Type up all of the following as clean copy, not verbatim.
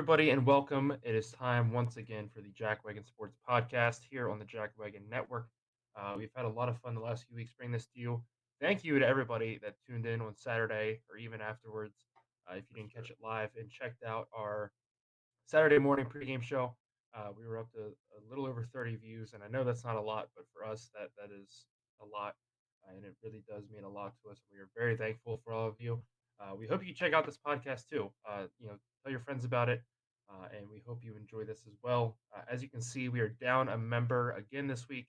everybody, and welcome. It is time once again for the Jack Wagon Sports Podcast here on the Jack Wagon Network. We've had a lot of fun the last few weeks bringing this to you. Thank you to everybody that tuned in on Saturday or even afterwards. If you didn't catch it live and checked out our Saturday morning pregame show, we were up to a little over 30 views, and I know that's not a lot, but for us, that is a lot, and it really does mean a lot to us. We are very thankful for all of you. We hope you check out this podcast too. Tell your friends about it, and we hope you enjoy this as well. As you can see, we are down a member again this week.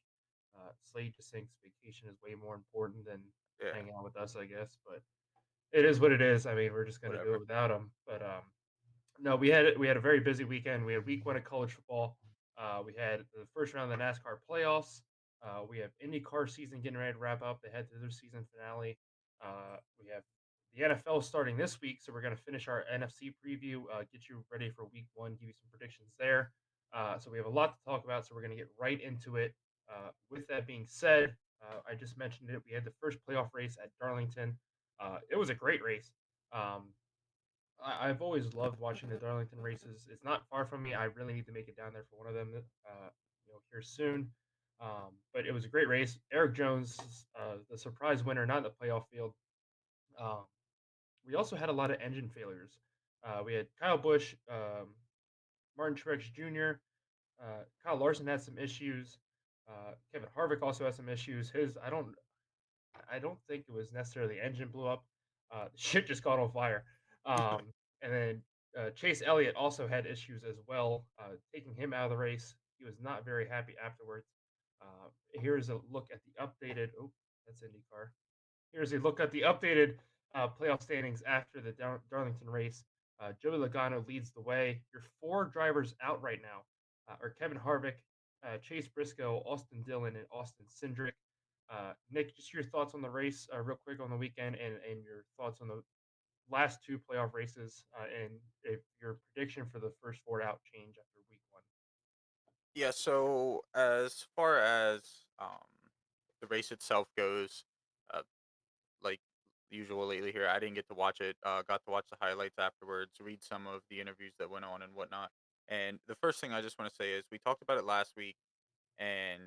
Slade just thinks vacation is way more important than Yeah, hanging out with us, I guess, but it is what it is. I mean, we're just going to do whatever. it without him. But no, we had a very busy weekend. We had week one of college football. We had the first round of the NASCAR playoffs. We have IndyCar season getting ready to wrap up. They head to their season finale. We have the NFL starting this week, so we're going to finish our NFC preview, get you ready for week one, give you some predictions there. So we have a lot to talk about, so we're going to get right into it. With that being said, I just mentioned it. We had the first playoff race at Darlington. It was a great race. I've always loved watching the Darlington races. It's not far from me. I really need to make it down there for one of them, here soon. But it was a great race. Eric Jones, the surprise winner, not in the playoff field. Um, we also had a lot of engine failures. We had Kyle Busch, Martin Truex Jr., Kyle Larson had some issues. Kevin Harvick also had some issues. I don't think it was necessarily the engine blew up. The shit just caught on fire. And then Chase Elliott also had issues as well, taking him out of the race. He was not very happy afterwards. Here's a look at the updated. Oh, that's IndyCar. Here's a look at the updated playoff standings after the Darlington race. Joey Logano leads the way. Your four drivers out right now are Kevin Harvick, Chase Briscoe, Austin Dillon, and Austin Cindric. Nick, just your thoughts on the race, real quick on the weekend, and your thoughts on the last two playoff races, and if your prediction for the first four out change after week one. Yeah, so as far as the race itself goes, uh, like usual lately here, I didn't get to watch it. Got to watch the highlights afterwards, read some of the interviews that went on and whatnot. And the first thing I just want to say is we talked about it last week, and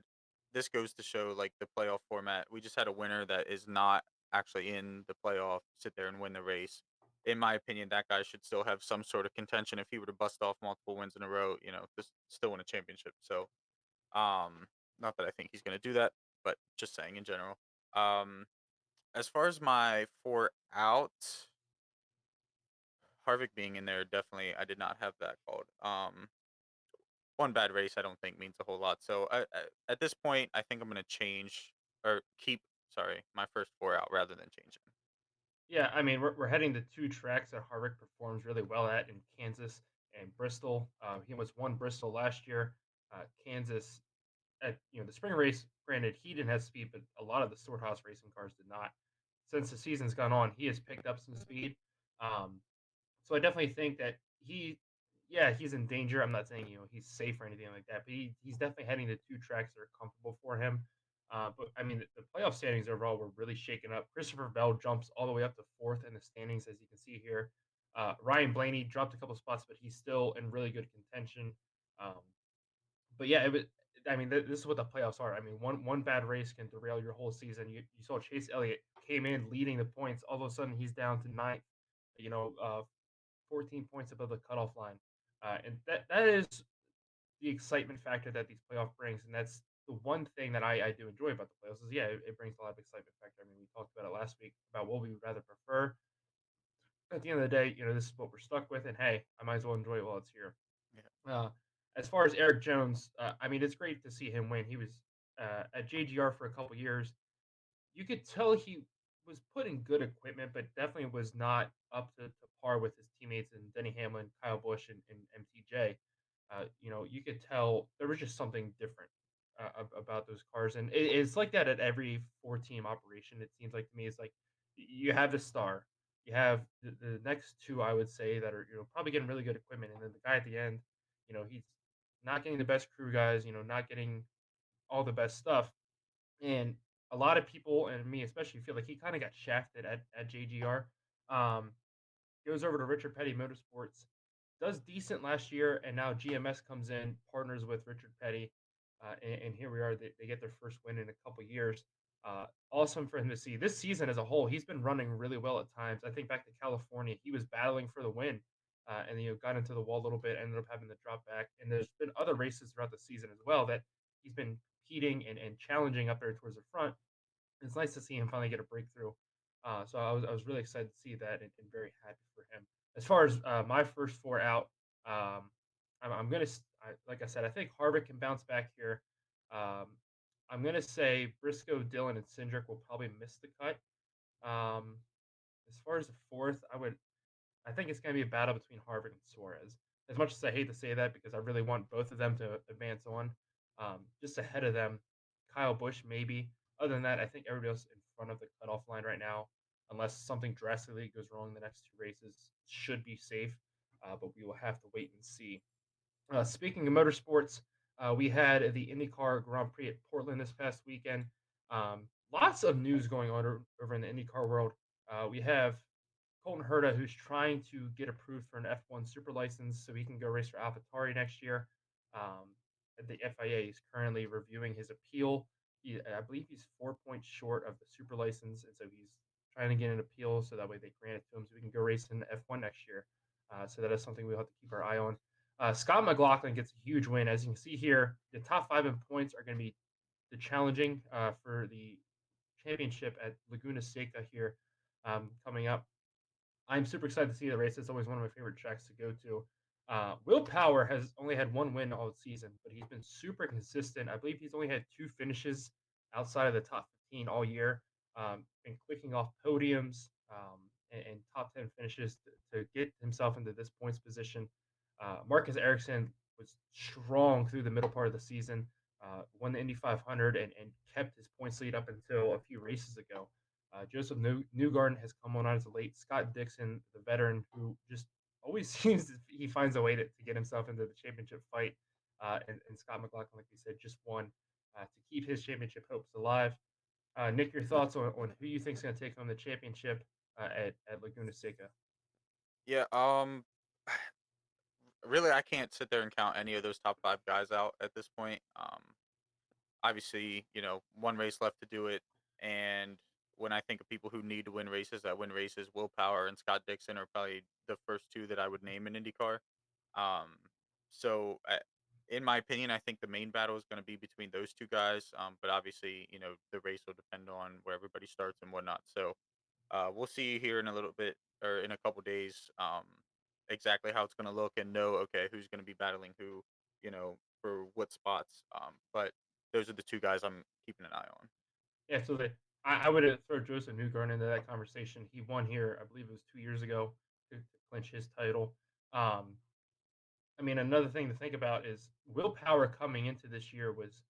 this goes to show like the playoff format. We just had a winner that is not actually in the playoff sit there and win the race. In my opinion, that guy should still have some sort of contention if he were to bust off multiple wins in a row. Just still win a championship. So, not that I think he's going to do that, but just saying in general. Um, as far as my four out, Harvick being in there, definitely I did not have that called. One bad race I don't think means a whole lot. So at this point, I think I'm gonna change or keep. Sorry, my first four out rather than changing. Yeah, I mean, we're heading to two tracks that Harvick performs really well at in Kansas and Bristol. He almost won Bristol last year. Kansas at the spring race. Granted, he didn't have speed, but a lot of the Storehouse racing cars did not. Since the season's gone on, he has picked up some speed. Um, so I definitely think that yeah, he's in danger. I'm not saying he's safe or anything like that, but he's definitely heading to two tracks that are comfortable for him. But I mean, the playoff standings overall were really shaken up. Christopher Bell jumps all the way up to fourth in the standings, as you can see here. Ryan Blaney dropped a couple spots, but he's still in really good contention. Um, but yeah, it was. I mean, this is what the playoffs are. I mean, one bad race can derail your whole season. You saw Chase Elliott came in leading the points. All of a sudden, he's down to ninth. You know, 14 points above the cutoff line, and that is the excitement factor that these playoff brings, and that's the one thing that I do enjoy about the playoffs is it brings a lot of excitement factor. I mean, we talked about it last week about what we would rather prefer. At the end of the day, this is what we're stuck with, and hey, I might as well enjoy it while it's here. Yeah. Uh, as far as Eric Jones, I mean, it's great to see him win. He was at JGR for a couple years. You could tell he was put in good equipment, but definitely was not up to par with his teammates and Denny Hamlin, Kyle Busch, and MTJ. You could tell there was just something different about those cars, and it's like that at every four-team operation. It seems like to me, it's like you have the star, you have the next two, I would say, that are probably getting really good equipment, and then the guy at the end, he's not getting the best crew guys, not getting all the best stuff, and a lot of people and me especially feel like he kind of got shafted at JGR. Um, goes over to Richard Petty Motorsports. does decent last year, and now GMS comes in, partners with Richard Petty, and here we are. They get their first win in a couple years. Awesome for him to see. This season as a whole, he's been running really well at times. I think back to California, he was battling for the win, and got into the wall a little bit, ended up having to drop back. And there's been other races throughout the season as well that he's been competing and challenging up there towards the front. It's nice to see him finally get a breakthrough. So I was really excited to see that and very happy for him. As far as my first four out, I'm gonna like I said, I think Harvick can bounce back here. Um, I'm gonna say Briscoe, Dillon, and Cindric will probably miss the cut. Um, as far as the fourth, I think it's going to be a battle between Harvick and Suarez. As much as I hate to say that because I really want both of them to advance on, just ahead of them, Kyle Busch maybe. Other than that, I think everybody else in front of the cutoff line right now, unless something drastically goes wrong in the next two races, should be safe. But we will have to wait and see. Speaking of motorsports, we had the IndyCar Grand Prix at Portland this past weekend. Lots of news going on over in the IndyCar world. We have Colton Herta, who's trying to get approved for an F1 super license so he can go race for AlphaTauri next year. The FIA is currently reviewing his appeal. I believe he's 4 points short of the super license, and so he's trying to get an appeal so that way they grant it to him so we can go race in F1 next year. So that is something we'll have to keep our eye on. Scott McLaughlin gets a huge win. As you can see here, the top five in points are going to be the challenging for the championship at Laguna Seca here coming up. I'm super excited to see the race. It's always one of my favorite tracks to go to. Will Power has only had one win all season, but he's been super consistent. I believe he's only had two finishes outside of the top 15 all year. Been clicking off podiums and top 10 finishes to get himself into this points position. Marcus Ericsson was strong through the middle part of the season, won the Indy 500 and kept his points lead up until a few races ago. Joseph Newgarden has come on as a late. Scott Dixon, the veteran, who just always seems he finds a way to get himself into the championship fight. And Scott McLaughlin, like we said, just won to keep his championship hopes alive. Nick, your thoughts on who you think is going to take home the championship at Laguna Seca? Yeah. Really, I can't sit there and count any of those top five guys out at this point. Obviously, one race left to do it, and when I think of people who need to win races, that win races, Will Power and Scott Dixon are probably the first two that I would name in IndyCar. Um, so, in my opinion, I think the main battle is going to be between those two guys. But obviously, the race will depend on where everybody starts and whatnot. So, we'll see here in a little bit or in a couple days exactly how it's going to look and know okay who's going to be battling who, for what spots. But those are the two guys I'm keeping an eye on. Yeah, so I would throw Joseph Newgarden into that conversation. He won here, I believe it was 2 years ago to clinch his title. Um, I mean, another thing to think about is Will Power coming into this year was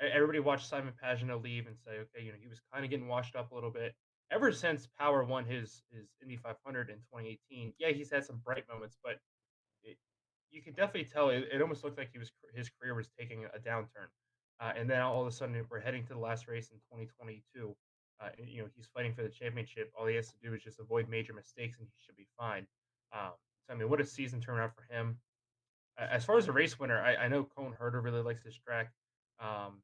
everybody watched Simon Pagenaud leave and say, okay, he was kind of getting washed up a little bit. Ever since Power won his Indy 500 in 2018, yeah, he's had some bright moments, but it, you could definitely tell it almost looked like his career was taking a downturn. And then all of a sudden we're heading to the last race in 2022. And, he's fighting for the championship. All he has to do is just avoid major mistakes, and he should be fine. So I mean, what a season turnaround for him. As far as a race winner, I know Cone Herder really likes this track, um,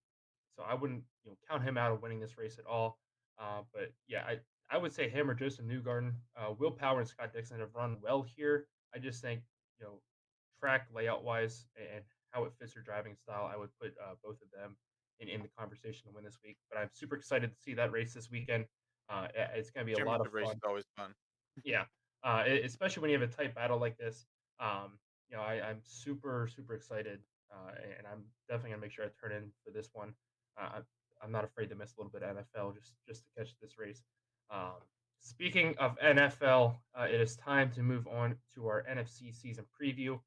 so I wouldn't count him out of winning this race at all. But yeah, I would say him or Joseph Newgarden. Will Power and Scott Dixon have run well here. I just think you know track layout wise and how it fits their driving style, I would put both of them in the conversation to win this week. But I'm super excited to see that race this weekend. It's going to be a lot of Championship race fun. is always fun. Yeah, especially when you have a tight battle like this. Um, I'm super super excited, and I'm definitely gonna make sure I turn in for this one. I'm not afraid to miss a little bit of NFL just to catch this race. Um, Speaking of NFL, it is time to move on to our NFC season preview.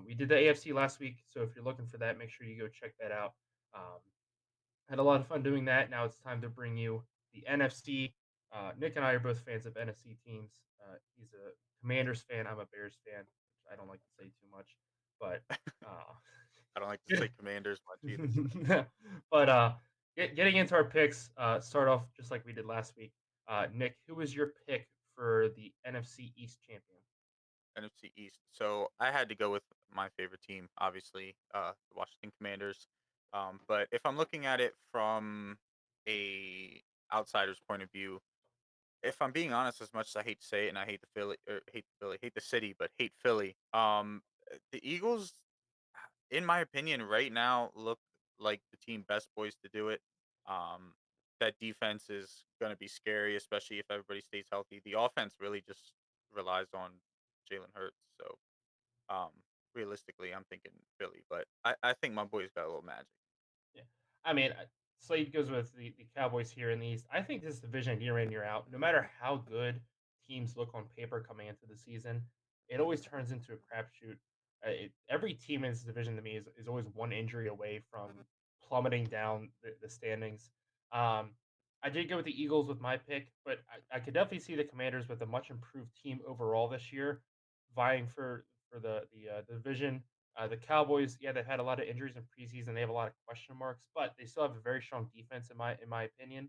We did the AFC last week, so if you're looking for that, make sure you go check that out. Um, had a lot of fun doing that. Now it's time to bring you the NFC. Nick and I are both fans of NFC teams. He's a Commanders fan. I'm a Bears fan, which I don't like to say too much, but I don't like to say Commanders much either. but getting into our picks, start off just like we did last week. Nick, who was your pick for the NFC East champion? NFC East. So I had to go with my favorite team, obviously, the Washington Commanders. But if I'm looking at it from a outsider's point of view, if I'm being honest, as much as I hate to say it, and I hate the Philly, or hate the city, but hate Philly. The Eagles, in my opinion, right now look like the team best poised to do it. Um, that defense is going to be scary, especially if everybody stays healthy. The offense really just relies on Jalen Hurts. So, um, realistically, I'm thinking Philly, but I think my boys got a little magic. Yeah. I mean, Slade goes with the Cowboys here in the East. I think this division year in, year out, no matter how good teams look on paper coming into the season, it always turns into a crapshoot. Every team in this division to me is always one injury away from plummeting down the standings. Um, I did go with the Eagles with my pick, but I could definitely see the Commanders with a much improved team overall this year, vying for the division. The Cowboys, yeah, they've had a lot of injuries in preseason. They have a lot of question marks, but they still have a very strong defense in my opinion.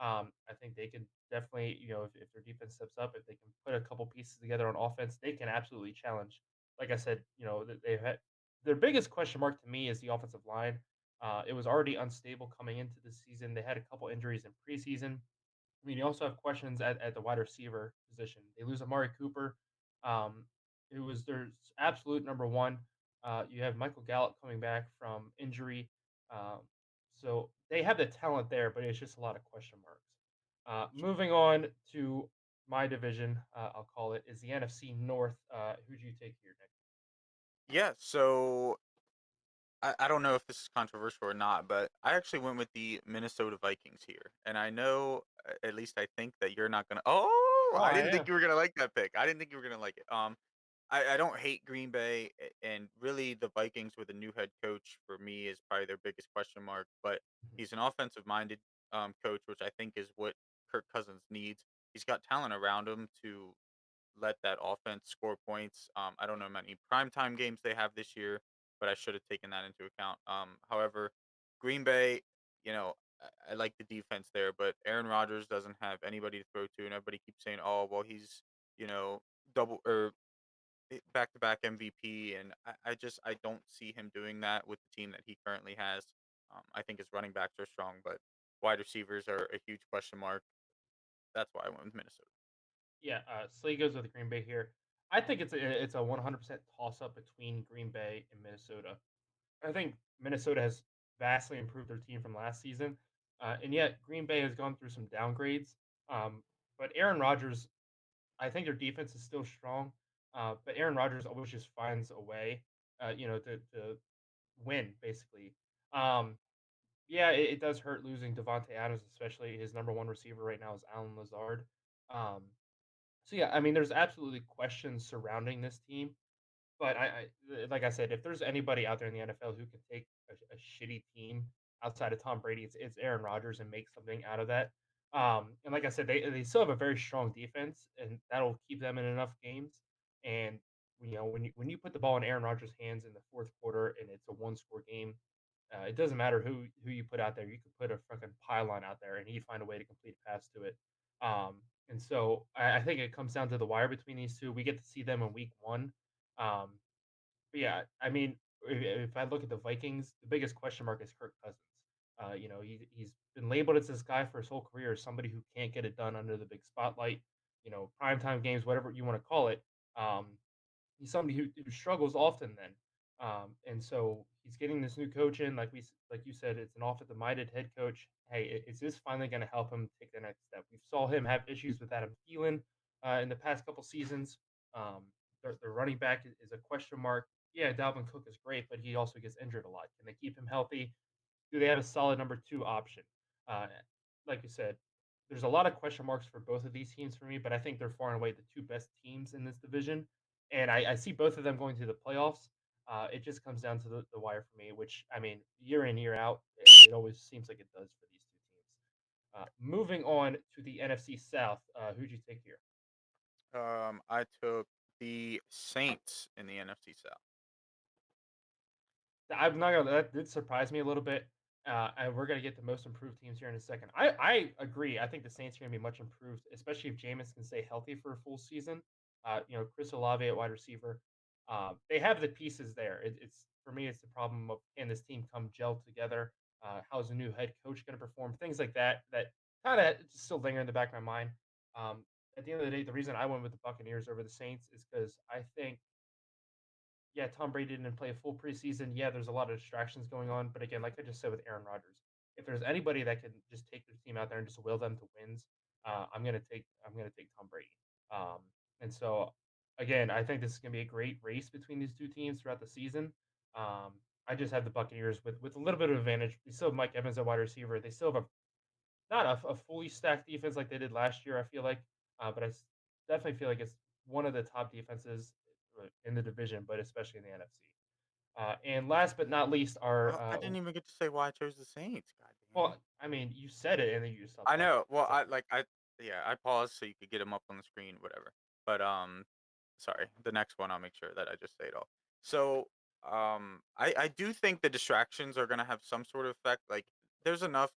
I think they can definitely, if their defense steps up, if they can put a couple pieces together on offense, they can absolutely challenge. Like I said, they've had their biggest question mark to me is the offensive line. It was already unstable coming into the season. They had a couple injuries in preseason. I mean, you also have questions at the wide receiver position. They lose Amari Cooper, um, who was their absolute number one. You have Michael Gallup coming back from injury. Um, so they have the talent there, but it's just a lot of question marks. Moving on to my division, I'll call it, is the NFC North. Who do you take here, Nick? Yeah, so I don't know if this is controversial or not, but I actually went with the Minnesota Vikings here. And I know, at least I think that you're not gonna. Oh, Oh, I I didn't think am. you were gonna like that pick. I didn't think you were gonna like it. I don't hate Green Bay, and really the Vikings with a new head coach for me is probably their biggest question mark. But Mhm. he's an offensive minded coach, which I think is what Kirk Cousins needs. He's got talent around him to let that offense score points. I don't know how many primetime games they have this year, but I should have taken that into account. However, Green Bay, I like the defense there, but Aaron Rodgers doesn't have anybody to throw to, and everybody keeps saying, "Oh, well, he's you know double or back to back MVP," and I don't see him doing that with the team that he currently has. I think his running backs are strong, but wide receivers are a huge question mark. That's why I went with Minnesota. Yeah, Slee goes with Green Bay here. I think it's a 100% toss up between Green Bay and Minnesota. I think Minnesota has vastly improved their team from last season, and yet Green Bay has gone through some downgrades. Um, but Aaron Rodgers, I think their defense is still strong, but Aaron Rodgers always just finds a way, to win basically. Um, yeah, it does hurt losing Devontae Adams, especially his number one receiver right now is Alan Lazard. Um, so yeah, I mean, there's absolutely questions surrounding this team. But like I said, if there's anybody out there in the NFL who can take a shitty team outside of Tom Brady, it's Aaron Rodgers and make something out of that. And like I said, they still have a very strong defense, and that'll keep them in enough games. And when you put the ball in Aaron Rodgers' hands in the fourth quarter and it's a one score game, it doesn't matter who you put out there. You could put a fucking pylon out there, and he'd find a way to complete a pass to it. And so I think it comes down to the wire between these two. We get to see them in week one. Um, but yeah, I mean, if I look at the Vikings, the biggest question mark is Kirk Cousins. He's been labeled as this guy for his whole career as somebody who can't get it done under the big spotlight. Primetime games, whatever you want to call it. Um, he's somebody who struggles often then. And so he's getting this new coach in, like you said, it's an offensive-minded head coach. Hey, is this finally going to help him take the next step? We saw him have issues with Adam Thielen in the past couple seasons. Their running back is a question mark. Yeah, Dalvin Cook is great, but he also gets injured a lot. Can they keep him healthy? Do they have a solid number two option? Uh, like you said, there's a lot of question marks for both of these teams for me, but I think they're far and away the two best teams in this division. And I see both of them going to the playoffs. It just comes down to the wire for me, which, I mean, year in, year out, it always seems like it does for these two teams. Moving on to the NFC South, who'd you take here? I took the Saints in the NFC South. I'm not gonna. That did surprise me a little bit. And we're gonna get the most improved teams here in a second. I agree. I think the Saints are gonna be much improved, especially if Jameis can stay healthy for a full season. Chris Olave at wide receiver. They have the pieces there. It's for me, it's the problem of can this team come gel together? How's the new head coach going to perform? Things like that that kind of still linger in the back of my mind. Um, at the end of the day, the reason I went with the Buccaneers over the Saints is because I think yeah, Tom Brady didn't play a full preseason. Yeah, there's a lot of distractions going on, but again, like I just said with Aaron Rodgers, if there's anybody that can just take their team out there and just will them to wins, I'm gonna take Tom Brady. Um, and so again, I think this is gonna be a great race between these two teams throughout the season. I just have the Buccaneers with a little bit of advantage. They still have Mike Evans at wide receiver. They still have a not a fully stacked defense like they did last year. I feel like, but definitely feel like it's one of the top defenses in the division, but especially in the NFC. And last but not least, are I didn't even get to say why I chose the Saints. God damn it. well, I mean, you said it, and then you just stopped I talking. know. Well, So yeah, I paused so you could get them up on the screen, whatever. But sorry. The next one, I'll make sure that I just say it all. So, I do think the distractions are gonna have some sort of effect. Like, there's enough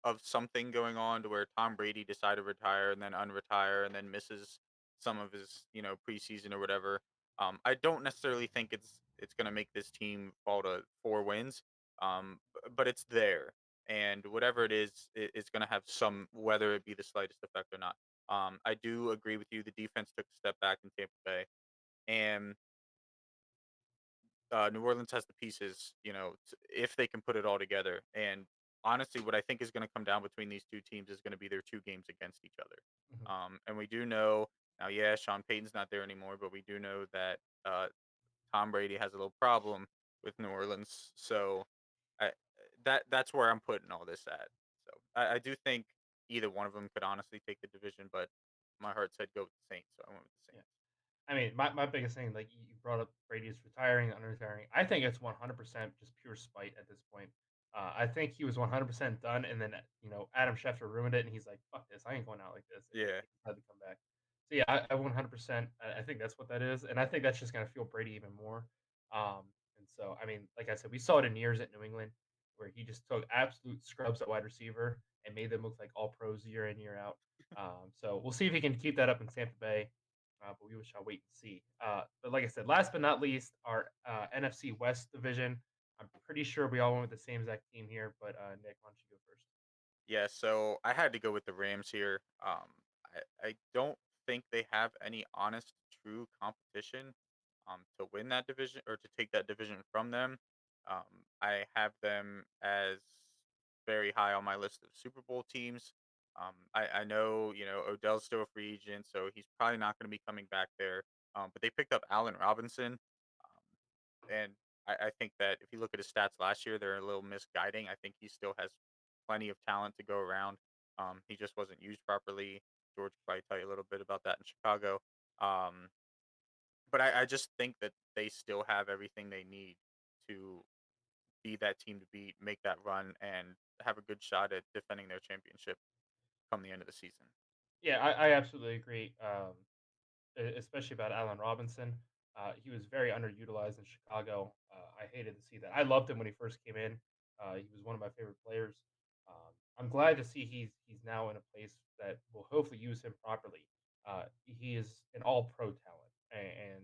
of something going on to where Tom Brady decided to retire and then unretire and then misses some of his, preseason or whatever. I don't necessarily think it's gonna make this team fall to 4 wins. But it's there, and whatever it is, it's going to have some, whether it be the slightest effect or not. I do agree with you. The defense took a step back in Tampa Bay, and New Orleans has the pieces, if they can put it all together. And honestly, what I think is going to come down between these two teams is going to be their 2 games against each other. mhm. And we do know now, yeah, Sean Payton's not there anymore, but we do know that Tom Brady has a little problem with New Orleans. So I that's where I'm putting all this at. So I do think either one of them could honestly take the division, but my heart said go with the Saints, so I went with the Yeah. Saints. I mean, my biggest thing, like you brought up Brady's retiring, unretiring. I think it's 100% just pure spite at this point. I think he was 100% done, and then Adam Schefter ruined it, and he's like, "Fuck this, I ain't going out like this," and Yeah. he decided to come back. So yeah, I 100%. I think that's what that is, and I think that's just gonna feel Brady even more. And so I mean, like I said, we saw it in years at New England where he just took absolute scrubs at wide receiver and made them look like all pros year in year out. So we'll see if he can keep that up in Tampa Bay, but we shall wait and see. But like I said, last but not least, our NFC West division. I'm pretty sure we all went with the same exact team here, but Nick, why don't you go first? Yeah, so I had to go with the Rams here. I don't think they have any honest, true competition to win that division or to take that division from them. I have them as very high on my list of Super Bowl teams. I know, Odell's still a free agent, so he's probably not going to be coming back there. But they picked up Allen Robinson. And I think that if you look at his stats last year, they're a little misguiding. I think he still has plenty of talent to go around. He just wasn't used properly. George could probably tell you a little bit about that in Chicago. Um, but I just think that they still have everything they need to be that team to beat, make that run, and have a good shot at defending their championship come the end of the season. Yeah, I absolutely agree. Especially about Allen Robinson. He was very underutilized in Chicago. I hated to see that. I loved him when he first came in. He was one of my favorite players. I'm glad to see he's now in a place that will hopefully use him properly. He is an all-pro talent, and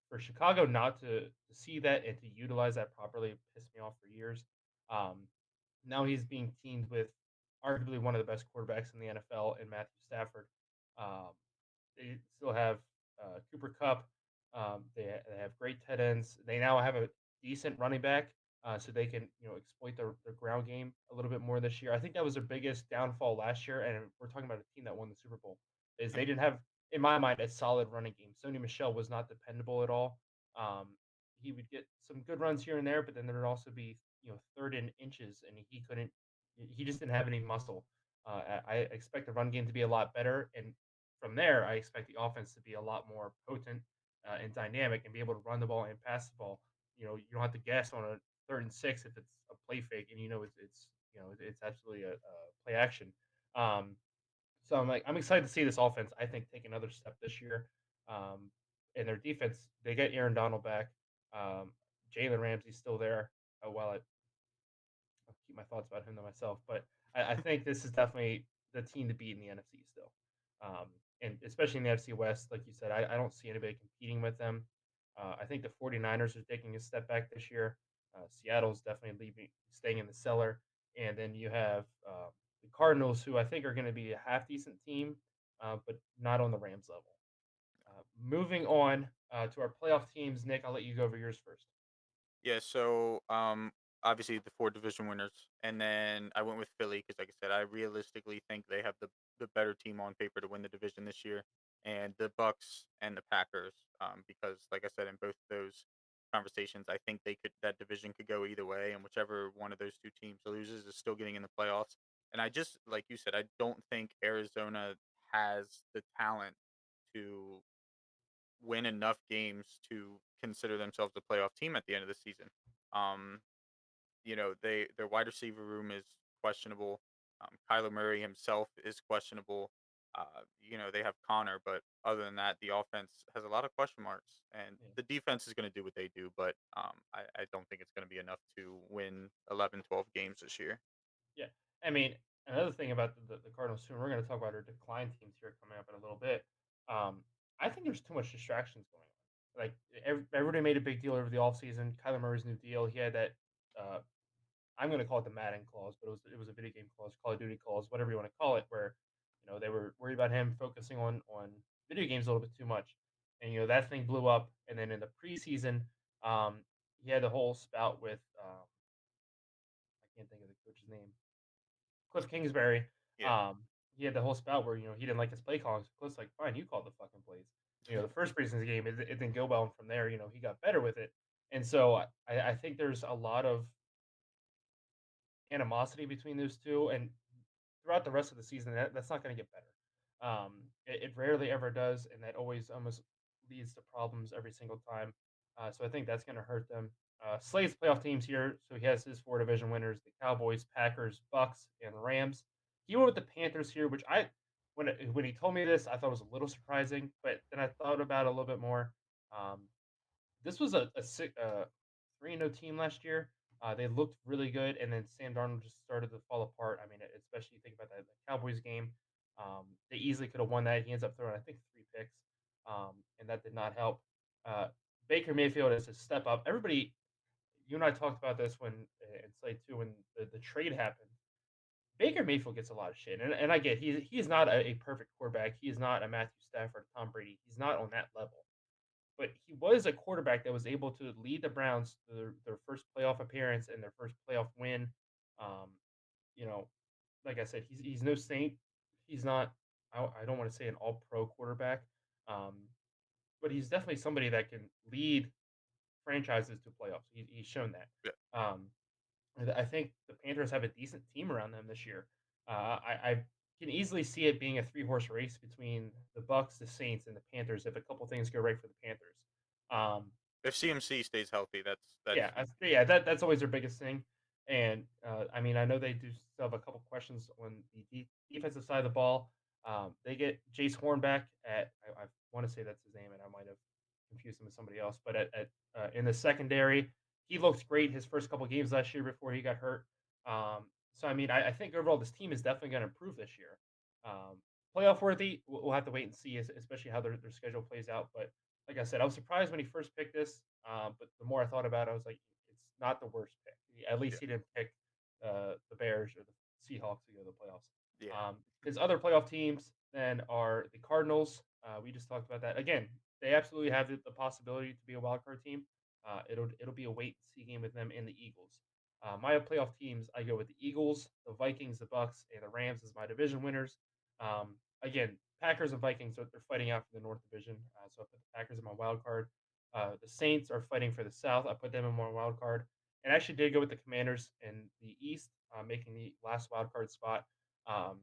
for Chicago not to see that and to utilize that properly pissed me off for years. Um, Now he's being teamed with arguably one of the best quarterbacks in the NFL in Matthew Stafford. Um, they still have Cooper Cup. They have great tight ends. They now have a decent running back, so they can exploit their ground game a little bit more this year. I think that was their biggest downfall last year, and we're talking about a team that won the Super Bowl. Is they didn't have, in my mind, a solid running game. Sony Michelle was not dependable at all. Um, he would get some good runs here and there, but then there would also be third in inches, and he couldn't. He just didn't have any muscle. I expect the run game to be a lot better, and from there, I expect the offense to be a lot more potent and dynamic and be able to run the ball and pass the ball. You don't have to guess on a third and six if it's a play fake, and it's absolutely a play action. Um, so I'm excited to see this offense. I think take another step this year. And their defense, they get Aaron Donald back. Um, Jalen Ramsey's still there. While I'll keep my thoughts about him to myself, but I think this is definitely the team to beat in the NFC still. Um, and especially in the NFC West, like you said, I don't see anybody competing with them. I think the 49ers are taking a step back this year. Seattle's definitely staying in the cellar. And then you have the Cardinals, who I think are going to be a half decent team, but not on the Rams level. Moving on to our playoff teams, Nick, I'll let you go over yours first. Yeah, so obviously the four division winners, and then I went with Philly because, like I said, I realistically think they have the better team on paper to win the division this year, and the Bucks and the Packers, because, like I said, in both of those conversations, I think that division could go either way, and whichever one of those two teams loses is still getting in the playoffs. And I just, like you said, I don't think Arizona has the talent to win enough games to consider themselves a playoff team at the end of the season. Um, their wide receiver room is questionable. Kyler Murray himself is questionable. They have Connor, but other than that, the offense has a lot of question marks, and Yeah. the defense is going to do what they do. But I don't think it's going to be enough to win 11, 12 games this year. Yeah. I mean, another thing about the Cardinals too, and we're going to talk about our decline teams here coming up in a little bit. Um, I think there's too much distractions going on. Like everybody made a big deal over the offseason. Kyler Murray's new deal. He had that uh, I'm going to call it the Madden clause, but it was a video game clause, Call of Duty clause, whatever you want to call it, where they were worried about him focusing on video games a little bit too much, and that thing blew up. And then in the preseason, he had the whole spout with I can't think of the coach's name, Cliff Kingsbury. Yeah, Um, he had the whole spout where he didn't like his play calling. So Cliff's like, fine, you call the fucking plays. The first preseason game it didn't go well, and from there, he got better with it. And so I think there's a lot of animosity between those two, and throughout the rest of the season, that's not going to get better. It rarely ever does, and that always almost leads to problems every single time. So I think that's going to hurt them. Slade's playoff teams here, so he has his four division winners: the Cowboys, Packers, Bucks, and Rams. He went with the Panthers here, which when he told me this, I thought was a little surprising, but then I thought about it a little bit more. Um, this was a 3-0 team last year. They looked really good, and then Sam Darnold just started to fall apart. I mean, especially you think about that the Cowboys game. They easily could have won that. He ends up throwing, I think, three picks, and that did not help. Uh, Baker Mayfield is a step up. Everybody, you and I talked about this when in Slate 2 when the trade happened. Baker Mayfield gets a lot of shit, and I get he is not a perfect quarterback. He is not a Matthew Stafford, Tom Brady. He's not on that level, but he was a quarterback that was able to lead the Browns to their first playoff appearance and their first playoff win. Um, you know, like I said, he's no saint. He's not. I don't want to say an all pro quarterback, um, but he's definitely somebody that can lead franchises to playoffs. He's shown that. yeah. Um, and I think the Panthers have a decent team around them this year. I can easily see it being a three-horse race between the Bucks, the Saints, and the Panthers if a couple things go right for the Panthers. Um, If CMC stays healthy, that's yeah, huge. that's always their biggest thing. And I mean, I know they do still have a couple questions on the defensive side of the ball. They get Jace Horn back at I want to say that's his name, and I might have confused him with somebody else. But in the secondary, he looked great his first couple games last year before he got hurt. So I mean, I think overall this team is definitely going to improve this year. Playoff worthy, we'll have to wait and see, especially how their schedule plays out. But like I said, I was surprised when he first picked this, but the more I thought about it, I was like, it's not the worst pick. At Yeah, least he didn't pick the Bears or the Seahawks to go to the playoffs. yeah, His other playoff teams then are the Cardinals. We just talked about that. Again, they absolutely have the possibility to be a wild card team. It'll be a wait and see game with them and the Eagles. My playoff teams, I go with the Eagles, the Vikings, the Bucks, and the Rams as my division winners. Again, Packers and Vikings they're fighting out for the North Division, so I put the Packers in my wild card. The Saints are fighting for the South. I put them in my wild card, and I actually did go with the Commanders in the East, making the last wild card spot. Um,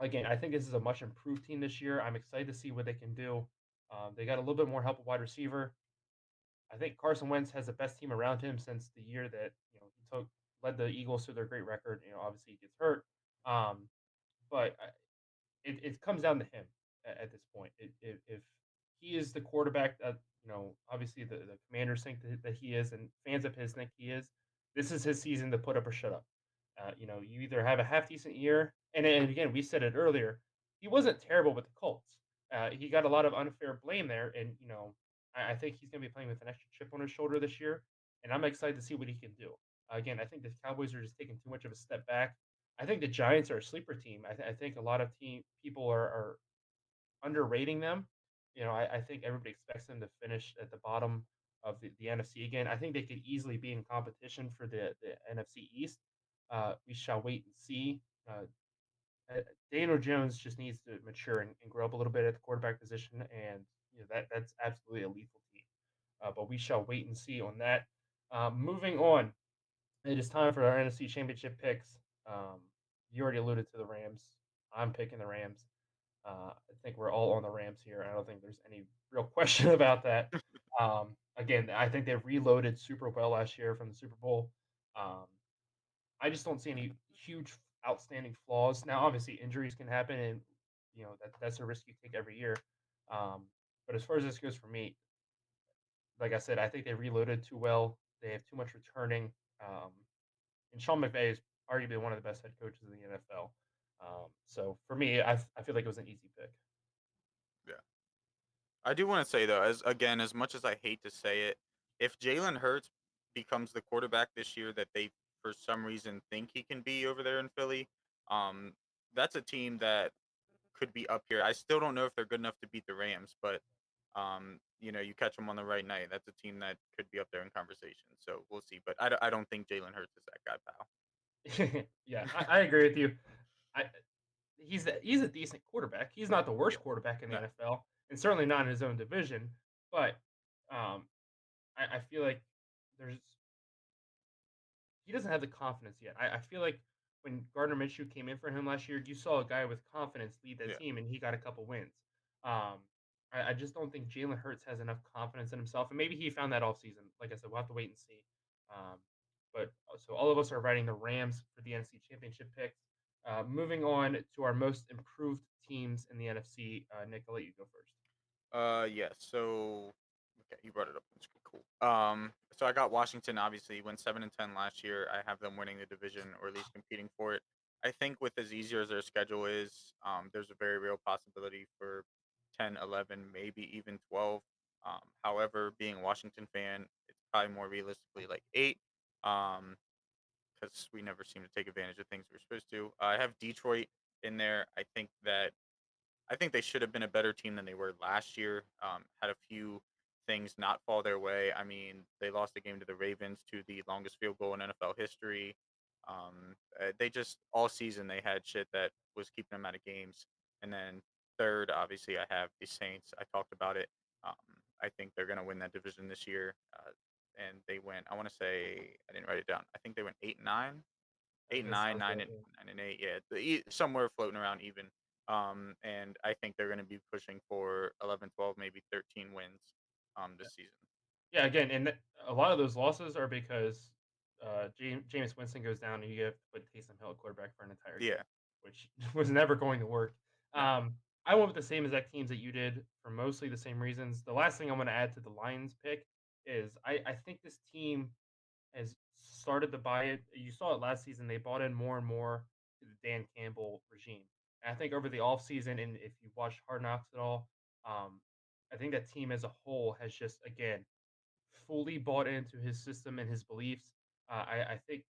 Again, I think this is a much improved team this year. I'm excited to see what they can do. They got a little bit more help at wide receiver. I think Carson Wentz has the best team around him since the year that he led the Eagles to their great record. Obviously he gets hurt, um, but it comes down to him at this point. If he is the quarterback that obviously the Commanders think that he is, and fans of his think he is, this is his season to put up or shut up. You either have a half decent year, and again we said it earlier, he wasn't terrible with the Colts. He got a lot of unfair blame there, and I think he's going to be playing with an extra chip on his shoulder this year, and I'm excited to see what he can do. Again, I think the Cowboys are just taking too much of a step back. I think the Giants are a sleeper team. I think a lot of team people are underrating them. I think everybody expects them to finish at the bottom of the NFC again. I think they could easily be in competition for the NFC East. We shall wait and see. Uh, Daniel Jones just needs to mature and grow up a little bit at the quarterback position, and that's absolutely a lethal team. But we shall wait and see on that. Moving on, it is time for our NFC Championship picks. You already alluded to the Rams. I'm picking the Rams. I think we're all on the Rams here. I don't think there's any real question about that. Again, I think they reloaded super well last year from the Super Bowl. Um, I just don't see any huge, outstanding flaws. Now, obviously, injuries can happen, and that's a risk you take every year. Um, but as far as this goes for me, like I said, I think they reloaded too well. They have too much returning, and Sean McVay is arguably one of the best head coaches in the NFL. So for me, I feel like it was an easy pick. Yeah. I do want to say though, as much as I hate to say it, if Jalen Hurts becomes the quarterback this year that they for some reason think he can be over there in Philly, um, that's a team that could be up here. I still don't know if they're good enough to beat the Rams, but you catch them on the right night. That's a team that could be up there in conversation. So we'll see. But I don't think Jalen Hurts is that guy, pal. Yeah, I agree with you. I, he's a decent quarterback. He's not the Yeah. worst quarterback in the No. NFL, and certainly not in his own division. But um, I feel like there's he doesn't have the confidence yet. I feel like when Gardner Minshew came in for him last year, you saw a guy with confidence lead that Yeah. team, and he got a couple wins. Um, I just don't think Jalen Hurts has enough confidence in himself, and maybe he found that off season. Like I said, we'll have to wait and see. Um, so all of us are writing the Rams for the NFC Championship picks. Moving on to our most improved teams in the NFC. Nick, I'll let you go first. Yeah. So, okay, you brought it up on the screen. Cool. So I got Washington. Obviously, went 7-10 last year. I have them winning the division or at least competing for it. I think with as easier as their schedule is, there's a very real possibility for 10, 11, maybe even 12. However, being a Washington fan, it's probably more realistically like 8. Um, because we never seem to take advantage of things we're supposed to. I have Detroit in there. I think they should have been a better team than they were last year. Had a few things not fall their way. I mean, they lost the game to the Ravens to the longest field goal in NFL history. They just all season they had shit that was keeping them out of games. And then third, obviously, I have the Saints. I talked about it. Um, I think they're gonna win that division this year. And they went. I want to say I didn't write it down. I think they went 8-9, eight and That nine, sounds nine right. and 9-8. Yeah, somewhere floating around even. And I think they're going to be pushing for 11, 12, maybe 13 wins Yeah. this season. Yeah, again, and a lot of those losses are because Jameis Winston goes down, and you have to put Taysom Hill at quarterback for an entire game, Yeah, which was never going to work. no, I went with the same exact teams that you did for mostly the same reasons. The last thing I'm going to add to the Lions pick is I think this team has started to buy it. You saw it last season; they bought in more and more to the Dan Campbell regime. And I think over the offseason, and if you watched Hard Knocks at all, um, I think that team as a whole has just again fully bought into his system and his beliefs. I think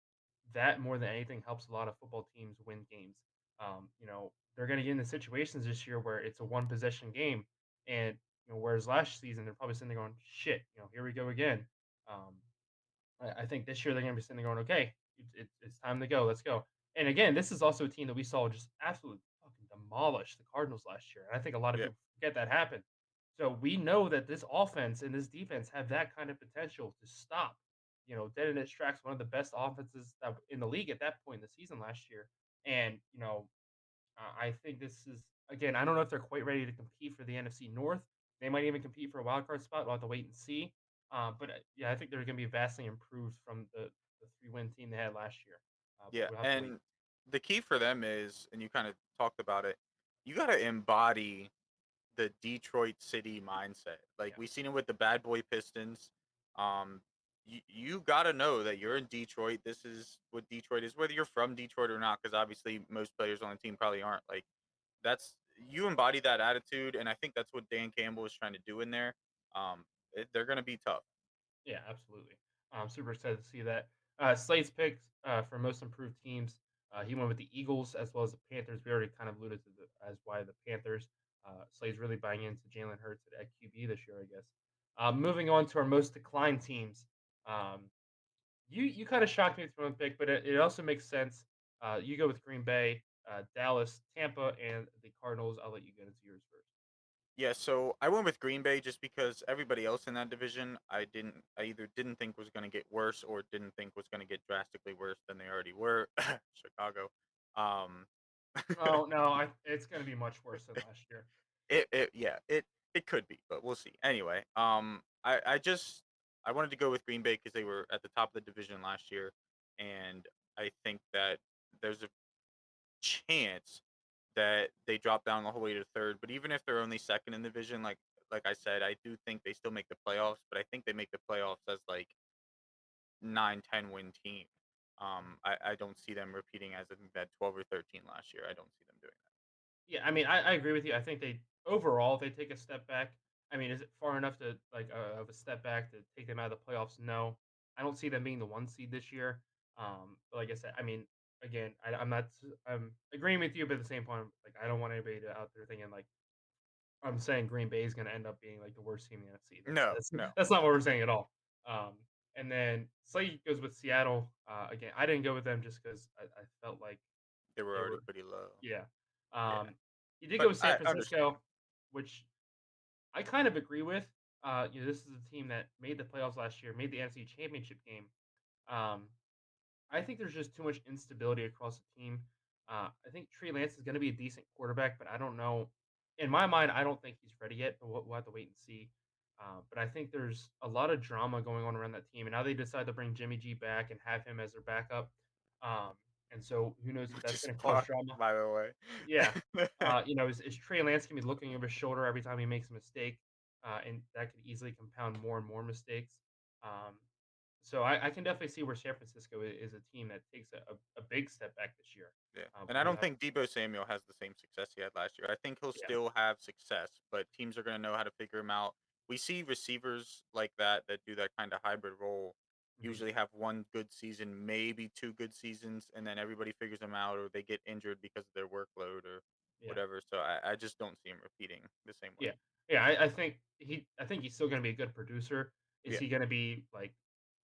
that more than anything helps a lot of football teams win games. They're going to get into situations this year where it's a one possession game, and whereas last season they're probably sitting there going, "Shit, here we go again." Um, I think this year they're going to be sitting there going, "Okay, it's time to go. Let's go." And again, this is also a team that we saw just absolutely fucking demolish the Cardinals last year, and I think a lot of yeah, people forget that happened. So we know that this offense and this defense have that kind of potential to stop, dead in its tracks, one of the best offenses in the league at that point in the season last year. And I think this is again. I don't know if they're quite ready to compete for the NFC North. They might even compete for a wild card spot. We'll have to wait and see. But yeah, I think they're going to be vastly improved from the 3-win team they had last year. But yeah. we'll have to wait. And the key for them is, and you kind of talked about it, you got to embody the Detroit City mindset. Like Yeah, we seen it with the Bad Boy Pistons. Um, you got to know that you're in Detroit. This is what Detroit is, whether you're from Detroit or not, because obviously most players on the team probably aren't. Like that's you embody that attitude, and I think that's what Dan Campbell is trying to do in there. They're going to be tough. Yeah, absolutely. I'm super excited to see that. Slade's picks for most improved teams. He went with the Eagles as well as the Panthers. We already kind of alluded to as why the Panthers. Slade's really buying into Jalen Hurts at QB this year, I guess. Moving on to our most declined teams. Um, you kind of shocked me with one pick, but it also makes sense. You go with Green Bay, Dallas, Tampa, and the Cardinals. I'll let you get into yours first. Yeah, so I went with Green Bay just because everybody else in that division, I either didn't think was going to get worse or didn't think was going to get drastically worse than they already were. Chicago. Um, Oh no, it's going to be much worse than last year. it could be, but we'll see. Anyway, I wanted to go with Green Bay because they were at the top of the division last year, and I think that there's a chance that they drop down the whole way to third. But even if they're only second in the division, like I said, I do think they still make the playoffs. But I think they make the playoffs as like 9, 10 win team. I don't see them repeating as in that 12 or 13 last year. I don't see them doing that. Yeah, I mean, I agree with you. I think they overall they take a step back. I mean, is it far enough to like of a step back to take them out of the playoffs? No, I don't see them being the one seed this year. But like I said, I mean, again, I'm agreeing with you, but at the same point, like I don't want anybody to out there thinking like I'm saying Green Bay is going to end up being like the worst team in the NFC. No, That's no, that's not what we're saying at all. Um, and then Slade goes with Seattle. Again, I didn't go with them just because I felt like they were they already were pretty low. yeah. Yeah, You did go but with San I understand. Francisco, which I kind of agree with. This is a team that made the playoffs last year, made the NFC Championship game. Um, I think there's just too much instability across the team. I think Trey Lance is going to be a decent quarterback, but I don't know. In my mind, I don't think he's ready yet. But we'll have to wait and see. But I think there's a lot of drama going on around that team, and now they decide to bring Jimmy G back and have him as their backup. Um, and so who knows if Which that's is going to cause fucked, drama. by the Yeah. way. Is Trey Lance gonna be looking over his shoulder every time he makes a mistake? And that could easily compound more and more mistakes. Um, so I can definitely see where San Francisco is a team that takes a big step back this year. Yeah, But and I we'll don't have to think Debo Samuel has the same success he had last year. I think he'll yeah. still have success, but teams are going to know how to figure him out. We see receivers like that do that kind of hybrid role Mhm. usually have one good season, maybe two good seasons, and then everybody figures them out or they get injured because of their workload or Yeah. whatever. So I just don't see him repeating the same way. Yeah. Yeah, I think he's still gonna be a good producer. Is Yeah. he gonna be like,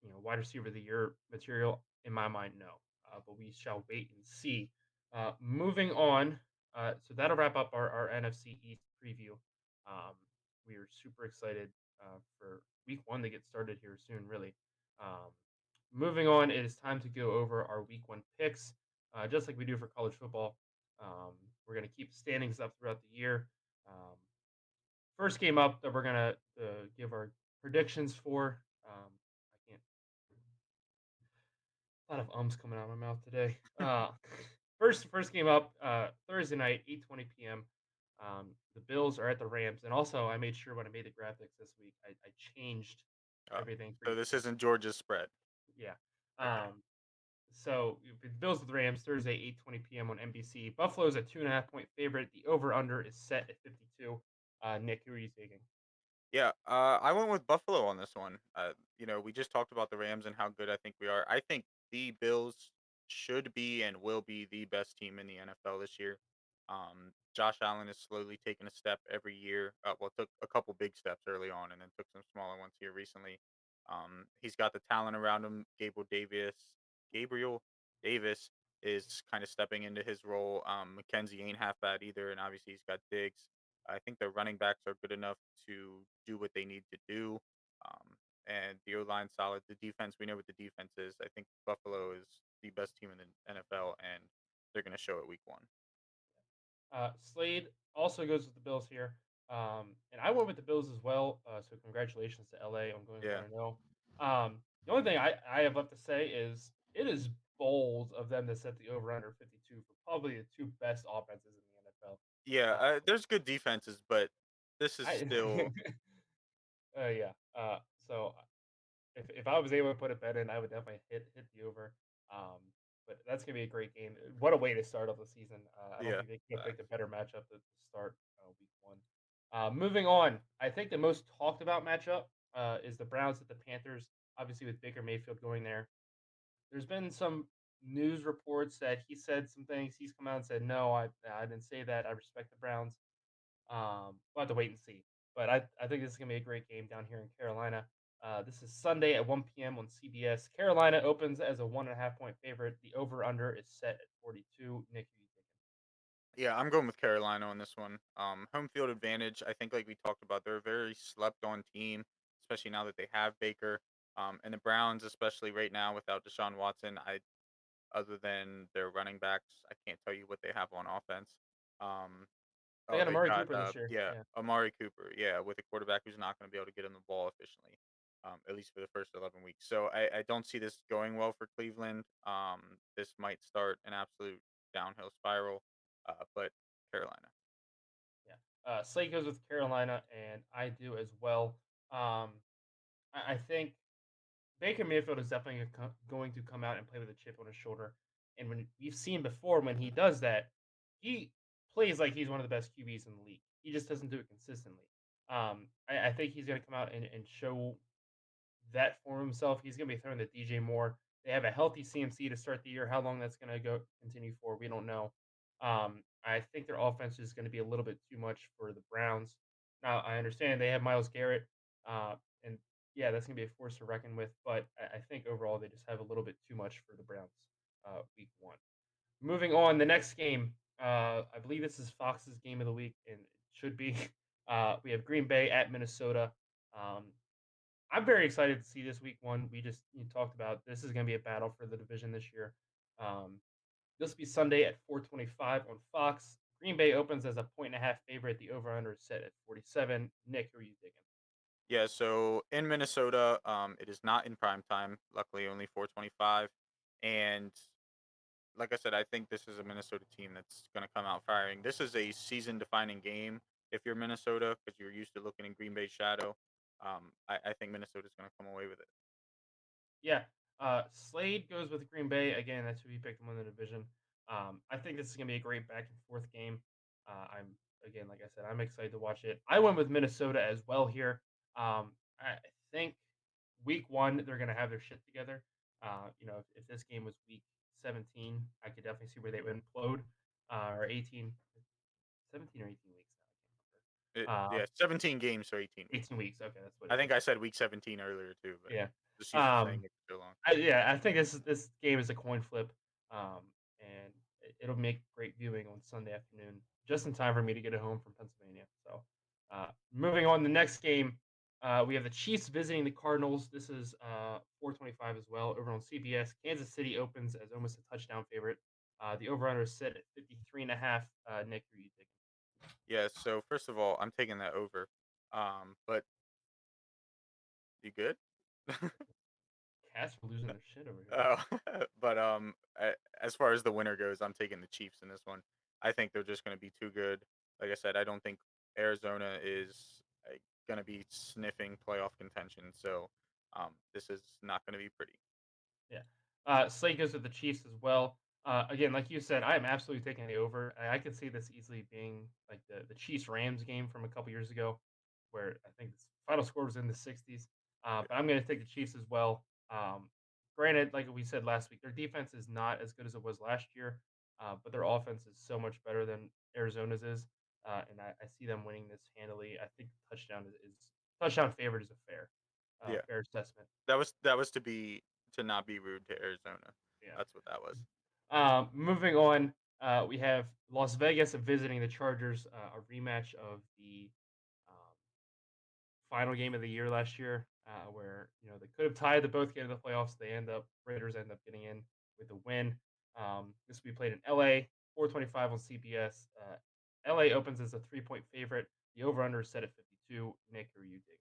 wide receiver of the year material? In my mind, no. But we shall wait and see. Moving on, so that'll wrap up our NFC East preview. Um, we are super excited for week one to get started here soon, really. Um, moving on, it is time to go over our week one picks, just like we do for college football. We're gonna keep standings up throughout the year. Um, First game up that we're gonna give our predictions for. I can't. A lot of ums coming out of my mouth today. First game up Thursday night, 8:20 p.m. The Bills are at the Rams, and also I made sure when I made the graphics this week, I changed Uh, everything for so you. this isn't Georgia's spread. Yeah. Okay. So the Bills with the Rams Thursday, 8:20 p.m. on NBC. Buffalo's a 2.5 point favorite. The over under is set at 52. Nick, who are you taking? Yeah, I went with Buffalo on this one. We just talked about the Rams and how good I think we are. I think the Bills should be and will be the best team in the NFL this year. Josh Allen is slowly taking a step every year. Well, took a couple big steps early on, and then took some smaller ones here recently. He's got the talent around him. Gabriel Davis is kind of stepping into his role. McKenzie ain't half bad either, and obviously he's got Diggs. I think the running backs are good enough to do what they need to do. Um, and the O line solid. The defense, we know what the defense is. I think Buffalo is the best team in the NFL, and they're going to show it week one. Slade also goes with the Bills here. And I went with the Bills as well. So congratulations to LA on going Yeah. 1-0. The only thing I have left to say is it is bold of them to set the over under 52 for probably the two best offenses in the NFL. Yeah. Uh, There's good defenses, but this is I still. yeah. So if I was able to put a bet in, I would definitely hit the over. Um, But that's gonna be a great game. What a way to start off the season. I don't Yeah. think they could have picked a Facts. better matchup to start week one. Moving on, I think the most talked about matchup is the Browns at the Panthers. Obviously, with Baker Mayfield going there, there's been some news reports that he said some things. He's come out and said, "No, I didn't say that. I respect the Browns." We'll have to wait and see. But I think this is gonna be a great game down here in Carolina. This is Sunday at 1 p.m. on CBS. Carolina opens as a 1.5 point favorite. The over under is set at 42. Nick, who you thinking? Yeah, I'm going with Carolina on this one. Home field advantage. I think, like we talked about, they're a very slept on team, especially now that they have Baker. And the Browns, especially right now without Deshaun Watson, other than their running backs, I can't tell you what they have on offense. Um, They oh, got they Amari got Cooper this year. yeah, Yeah, Amari Cooper, yeah, with a quarterback who's not going to be able to get him the ball efficiently, at least for the first 11 weeks. So I don't see this going well for Cleveland. This might start an absolute downhill spiral, but Carolina. yeah. Slate goes with Carolina, and I do as well. Um, I think Baker Mayfield is definitely going to come out and play with a chip on his shoulder. And when we've seen before, when he does that, he plays like he's one of the best QBs in the league. He just doesn't do it consistently. I think he's going to come out and show that for himself. He's going to be throwing the DJ Moore. They have a healthy CMC to start the year. How long that's going to go continue for, we don't know. I think their offense is going to be a little bit too much for the Browns. Now, I understand they have Miles Garrett, and yeah, that's going to be a force to reckon with. But I think overall they just have a little bit too much for the Browns week one. Moving on, the next game, I believe this is Fox's game of the week, and it should be. We have Green Bay at Minnesota. Um, I'm very excited to see this week one. We just talked about this is going to be a battle for the division this year. Um, this will be Sunday at 4:25 on Fox. Green Bay opens as a 1.5 favorite. The over/under is set at 47. Nick, who are you thinking? Yeah, so in Minnesota, it is not in prime time. Luckily, only 4:25, and like I said, I think this is a Minnesota team that's going to come out firing. This is a season-defining game if you're Minnesota because you're used to looking in Green Bay's shadow. I think Minnesota's going to come away with it. Yeah, Slade goes with Green Bay again. That's who he picked to win the division. I think this is going to be a great back and forth game. I'm again, like I said, I'm excited to watch it. I went with Minnesota as well here. I think week one they're going to have their shit together. If this game was week 17, I could definitely see where they would implode. Or 18, 17 or 18 weeks now. I can't remember. Yeah, 17 games for 18 weeks. 18 weeks. Okay, that's what I it think is. I said week 17 earlier too, but Yeah. just used to saying Um, it for so long. I think this game is a coin flip, and it'll make great viewing on Sunday afternoon, just in time for me to get it home from Pennsylvania. So, moving on, the next game, we have the Chiefs visiting the Cardinals. This is 4:25 as well over on CBS. Kansas City opens as almost a touchdown favorite. The over/under is set at 53.5. Nick, who are you taking? Yeah, so first of all, I'm taking that over. But you good? Cats are losing their shit over here. Oh, but as far as the winner goes, I'm taking the Chiefs in this one. I think they're just going to be too good. Like I said, I don't think Arizona is going to be sniffing playoff contention. So this is not going to be pretty. Yeah. Slate goes with the Chiefs as well. Again, like you said, I am absolutely taking the over. I could see this easily being like the Chiefs Rams game from a couple years ago, where I think the final score was in the 60s. Yeah. But I'm going to take the Chiefs as well. Granted, like we said last week, their defense is not as good as it was last year, but their offense is so much better than Arizona's is. And I see them winning this handily. I think touchdown is touchdown favorite is a Yeah. fair assessment. That was to not be rude to Arizona. Yeah. That's what that was. Moving on, we have Las Vegas visiting the Chargers, a rematch of the um, final game of the year last year, where they could have tied the both get into the playoffs. Raiders end up getting in with a win. This will be played in LA, 4:25 on CBS. LA opens as a 3-point favorite. The over under is set at 52. Nick, who are you digging?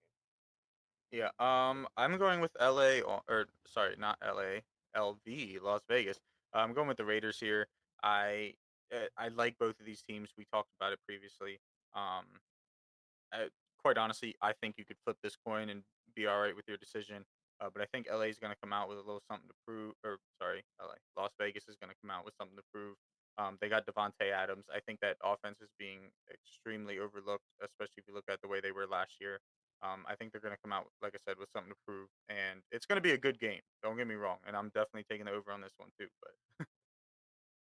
Yeah. I'm going with LA or sorry, not LA, LV, Las Vegas. I'm going with the Raiders here. I I like both of these teams. We talked about it previously. Um, quite honestly, I think you could flip this coin and be all right with your decision. But I think LA is going to come out with a little something to prove. Or sorry, Las Vegas is going to come out with something to prove. They got Devontae Adams. I think that offense is being extremely overlooked, especially if you look at the way they were last year. I think they're going to come out, like I said, with something to prove, and it's going to be a good game. Don't get me wrong, and I'm definitely taking the over on this one too. But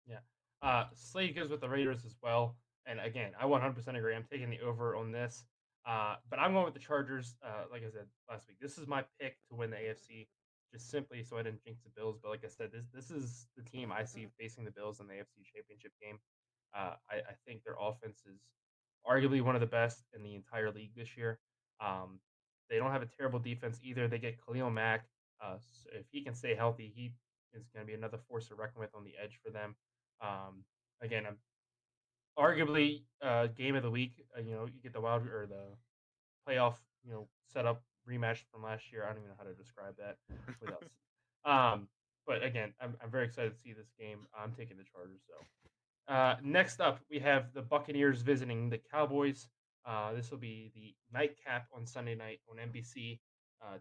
Yeah. Slade goes with the Raiders as well. And again, I 100% agree. I'm taking the over on this. But I'm going with the Chargers. Like I said last week, this is my pick to win the AFC, just simply so I didn't jinx the Bills. But like I said, this is the team I see facing the Bills in the AFC Championship game. I think their offense is arguably one of the best in the entire league this year. Um, they don't have a terrible defense either. They get Khalil Mack. So if he can stay healthy, he is going to be another force to reckon with on the edge for them. Um, Again, I'm arguably game of the week. You get the wild or the playoff, setup rematch from last year. I don't even know how to describe that without. Um, but again, I'm very excited to see this game. I'm taking the Chargers. So next up, we have the Buccaneers visiting the Cowboys. This will be the nightcap on Sunday night on NBC.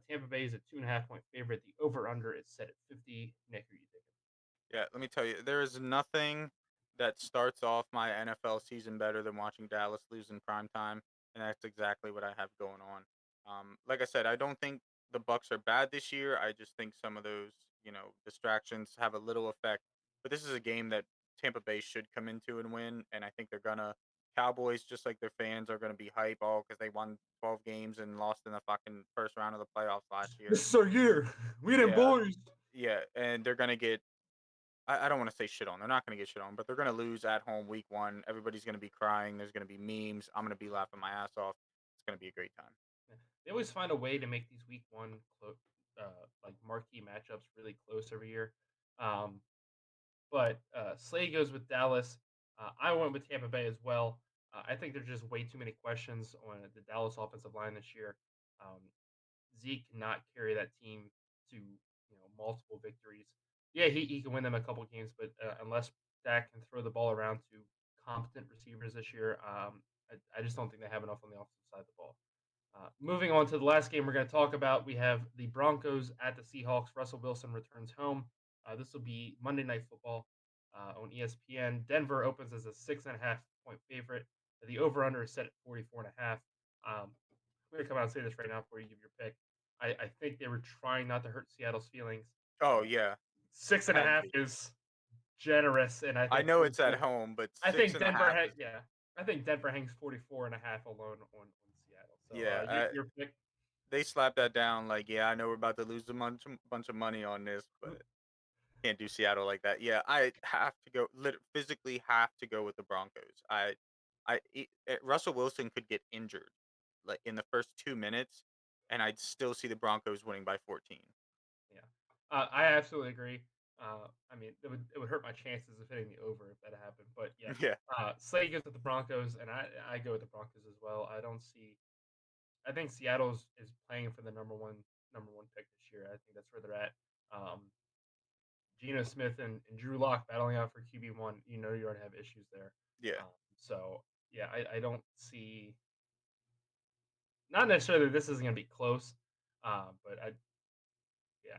Tampa Bay is a 2.5 point favorite. The over under is set at 50. Nick, who are you taking? yeah, let me tell you, there is nothing that starts off my NFL season better than watching Dallas lose in prime time, and that's exactly what I have going on. Like I said, I don't think the Bucks are bad this year. I just think some of those, distractions have a little effect. But this is a game that Tampa Bay should come into and win, and I think they're gonna. Cowboys, just like their fans, are gonna be hype all because they won 12 games and lost in the fucking first round of the playoffs last year. This is our year. We them Yeah, boys. yeah, and they're gonna get I don't want to say shit on. They're not going to get shit on, but they're going to lose at home week one. Everybody's going to be crying. There's going to be memes. I'm going to be laughing my ass off. It's going to be a great time. Yeah. They always find a way to make these week one like marquee matchups really close every year. Um, but Slay goes with Dallas. I went with Tampa Bay as well. I think there's just way too many questions on the Dallas offensive line this year. Um, Zeke cannot carry that team to multiple victories. Yeah, he can win them a couple games, but unless Dak can throw the ball around to competent receivers this year, I just don't think they have enough on the offensive side of the ball. Moving on to the last game we're going to talk about, we have the Broncos at the Seahawks. Russell Wilson returns home. This will be Monday Night Football on ESPN. Denver opens as a 6.5 point favorite. The over/under is set at 44.5. I'm going to come out and say this right now before you give your pick. I think they were trying not to hurt Seattle's feelings. Oh yeah, Six and a had to half be. is generous, and I I think know it's at home, but I six think and a Denver half had is yeah. I think Denver hangs 44.5 alone on Seattle. So yeah. your pick. They slapped that down like yeah. I know we're about to lose a bunch of money on this, but can't do Seattle like that. Yeah, I have to go. Physically have to go with the Broncos. Russell Wilson could get injured like in the first 2 minutes, and I'd still see the Broncos winning by 14. Yeah, I absolutely agree. I mean, it would hurt my chances of hitting the over if that happened. But yeah, Yeah, Slay goes with the Broncos, and I go with the Broncos as well. I don't see. I think Seattle's is playing for the number one pick this year. I think that's where they're at. Um, Geno Smith and Drew Lock battling out for QB1. You're going to have issues there. yeah, Um, so yeah, I don't see. Not necessarily that this isn't going to be close, but yeah,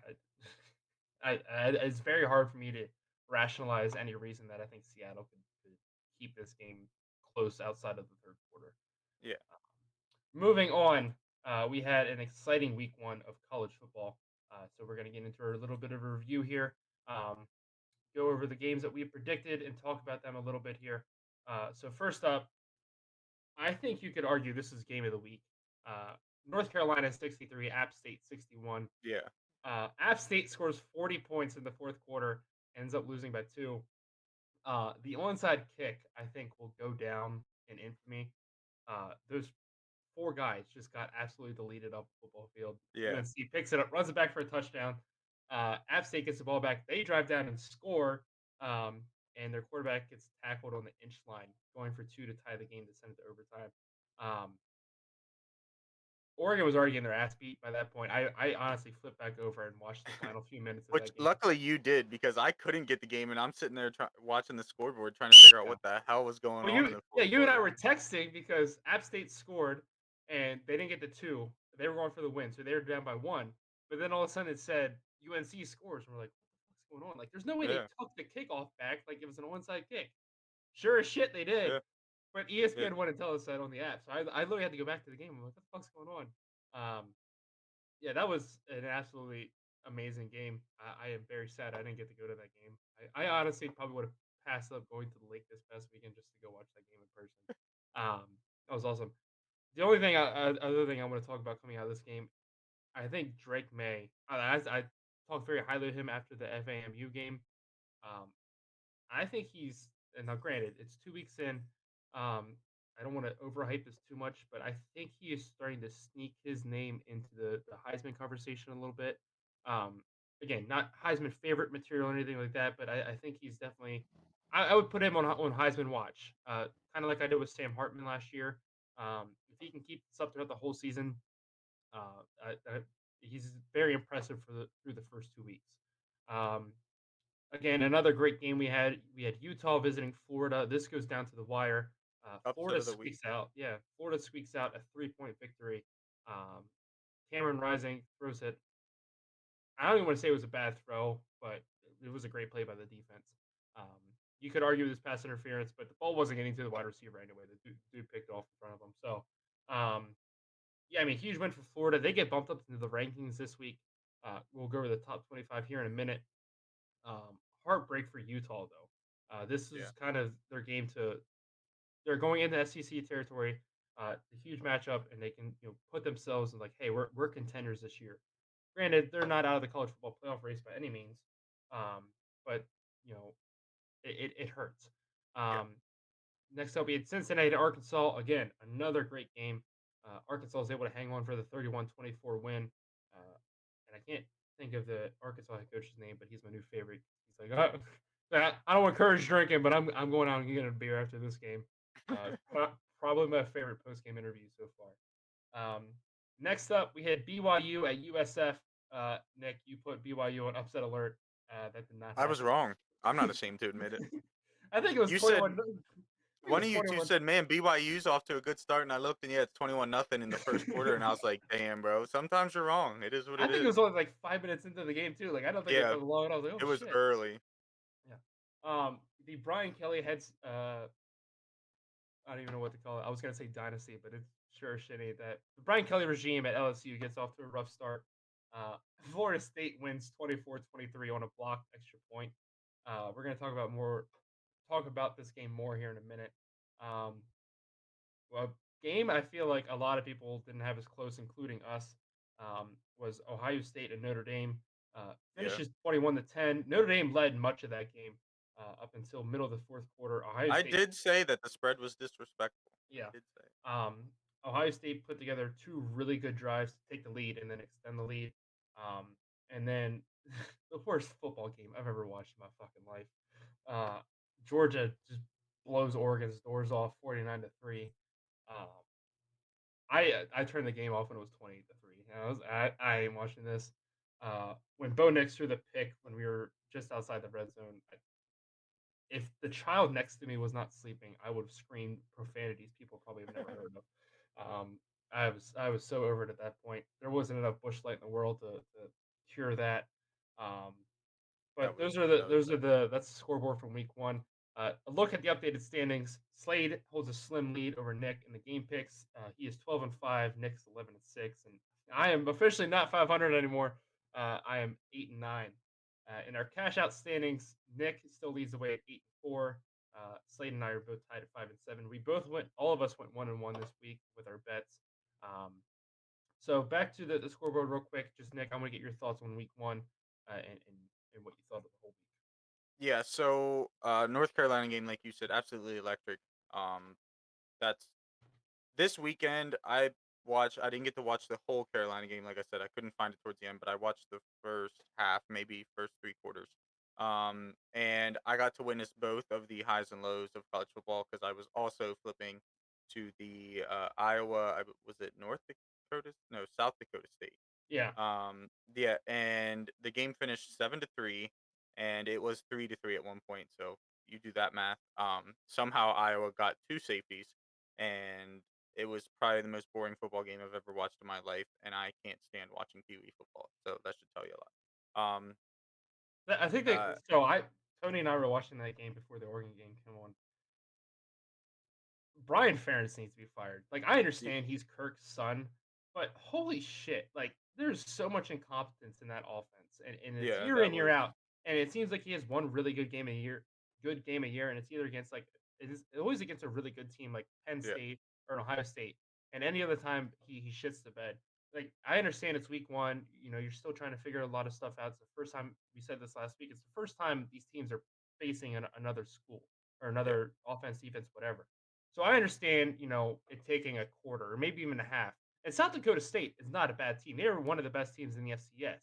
it's very hard for me to rationalize any reason that I think Seattle could keep this game close outside of the third quarter. yeah, Moving on, we had an exciting week one of college football. So we're going to get into a little bit of a review here, um, go over the games that we predicted, and talk about them a little bit here. So first up, I think you could argue this is game of the week. Uh, North Carolina 63, App State 61. yeah, App State scores 40 points in the fourth quarter, ends up losing by 2. The onside kick, I think, will go down in infamy. Those 4 guys just got absolutely deleted off the football field. yeah, UNC picks it up, runs it back for a touchdown. App State gets the ball back. They drive down and score, and their quarterback gets tackled on the inch line, going for 2 to tie the game to send it to overtime. Um, Oregon was already getting their ass beat by that point. I honestly flipped back over and watched the final few minutes of Which that game. luckily you did because I couldn't get the game, and I'm sitting there watching the scoreboard trying to figure out Yeah. what the hell was going Well, on in the fourth you and I quarter. were texting because App State scored and they didn't get the 2. They were going for the win, so they were down by 1. But then all of a sudden it said UNC scores, and we're like, "What the fuck's going on?" Like, there's no way they Yeah. took the kickoff back like it was an onside kick. Sure as shit they did, Yeah. but Yeah. ESPN wouldn't tell us that on the app, so I literally had to go back to the game. I'm like, "What the fuck's going on?" Yeah, that was an absolutely amazing game. I am very sad I didn't get to go to that game. I honestly probably would have passed up going to the lake this past weekend just to go watch that game in person. That was awesome. The only thing, other thing I want to talk about coming out of this game, I think Drake May. I talked very highly of him after the FAMU game. Um, I think he's, and now granted, it's 2 weeks in. I don't wanna overhype this too much, but I think he is starting to sneak his name into the Heisman conversation a little bit. Um, Again, not Heisman favorite material or anything like that, but I think he's definitely, I would put him on Heisman watch, kinda like I did with Sam Hartman last year. If he can keep this up throughout the whole season, he's very impressive through the first 2 weeks. Um, Again, another great game we had Utah visiting Florida. This goes down to the wire. Upset Florida of the week. squeaks out. Yeah, Florida squeaks out a 3-point victory. Um, Cameron Rising throws it. I don't even want to say it was a bad throw, but it was a great play by the defense. Um, you could argue this pass interference, but the ball wasn't getting to the wide receiver anyway. The dude picked it off in front of him. So, yeah, I mean, huge win for Florida. They get bumped up into the rankings this week. We'll go over the top 25 here in a minute. Heartbreak for Utah, though. This Yeah. is kind of their game to. They're going into SEC territory, a huge matchup, and they can put themselves in like, hey, we're contenders this year. Granted, they're not out of the college football playoff race by any means, um, but you know it hurts. Yeah. Um, Next up, we had Cincinnati to Arkansas. Again, another great game. Arkansas was able to hang on for the 31-24 win. And I can't think of the Arkansas head coach's name, but he's my new favorite. He's like, I don't encourage drinking, but I'm going out and getting a beer after this game. Probably my favorite post game interview so far. Next up, we had BYU at USF. Nick, you put BYU on upset alert. That did not I was happen. wrong. I'm not ashamed to admit it. I think it was You said 21. I think it one was of you two 21. said, "Man, BYU's off to a good start," and I looked and yeah, it's 21-0 in the first quarter, and I was like, "Damn, bro. Sometimes you're wrong. It is what I it think it is." was only like 5 minutes into the game too. Like I don't think it Yeah, was long. And I was like, oh it was shit. early. Yeah. The Brian Kelly heads. I don't even know what to call it. I was gonna say dynasty, but it's sure as shit ain't that. The Brian Kelly regime at LSU gets off to a rough start. Uh, Florida State wins 24-23 on a blocked extra point. We're gonna talk about this game more here in a minute. Um, Well, game I feel like a lot of people didn't have as close, including us, was Ohio State and Notre Dame. Yeah. Finishes 21-10. Notre Dame led much of that game up until middle of the fourth quarter. Ohio I State, did say that the spread was disrespectful. I yeah, did say. um, Ohio State put together two really good drives to take the lead and then extend the lead. Um, and then the worst football game I've ever watched in my fucking life. Uh, Georgia just blows Oregon's doors off 49-3. Um, I turned the game off when it was 28-3. I ain't watching this. When Bo Nix threw the pick when we were just outside the red zone, if the child next to me was not sleeping, I would have screamed profanities people probably have never heard of. I was so over it at that point. There wasn't enough bush light in the world to cure that. Um, but That was bad. that's the scoreboard from week one. A look at the updated standings. Slade holds a slim lead over Nick in the game picks. He is 12-5. Nick's 11-6, and I am officially not 500 anymore. I am 8-9. In our cash out standings, Nick still leads the way at 8-4. Slade and I are both tied at 5-7. We both went. All of us went 1-1 this week with our bets. So back to the scoreboard real quick. Just Nick, I want to get your thoughts on week one and what you thought of the whole week. Yeah, so North Carolina game, like you said, absolutely electric. Um, that's this weekend. I didn't get to watch the whole Carolina game. Like I said, I couldn't find it towards the end, but I watched the first half, maybe first three quarters. And I got to witness both of the highs and lows of college football because I was also flipping to the Iowa. Was it North Dakota? No, South Dakota State. Yeah. Yeah, and the game finished 7-3, and it was 3-3 at one point. So you do that math. Somehow Iowa got two safeties, and it was probably the most boring football game I've ever watched in my life, and I can't stand watching Pee Wee football. So that should tell you a lot. I think they Uh, so I Tony and I were watching that game before the Oregon game came on. Brian Ferentz needs to be fired. Like, I y- understand he's Kirk's son, but holy shit, like, there's so much incompetence in that offense, and it's yeah, year that in, year was out, and it seems like he has one really good game a year, and it's either against, like it is always against a really good team like Penn yeah, State or Ohio State, and any other time he shits the bed. Like, I understand it's week 1, you're still trying to figure a lot of stuff out. It's the first time we said this last week, it's the first time these teams are facing another school or yeah, another offense, defense, whatever. So I understand, it taking a quarter or maybe even a half. And South Dakota State is not a bad team. They are one of the best teams in the FCS.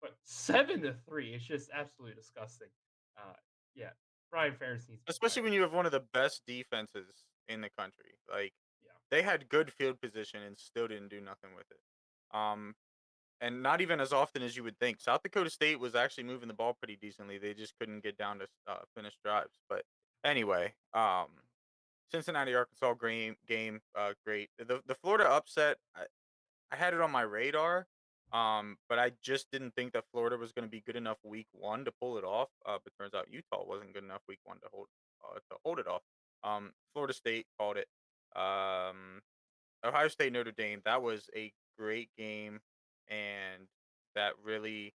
But 7-3 is just absolutely disgusting. Uh, yeah, Brian Ferentz needs to be especially fired. when you have one of the best defenses in the country. Like Yeah. they had good field position and still didn't do nothing with it. Um, and not even as often as you would think. South Dakota State was actually moving the ball pretty decently. They just couldn't get down to finish drives. But anyway, Cincinnati Arkansas game great. The Florida upset. I had it on my radar, but I just didn't think that Florida was going to be good enough week one to pull it off. But turns out Utah wasn't good enough week one to hold it off. Florida State called it. Um, Ohio State Notre Dame. That was a great game, and that really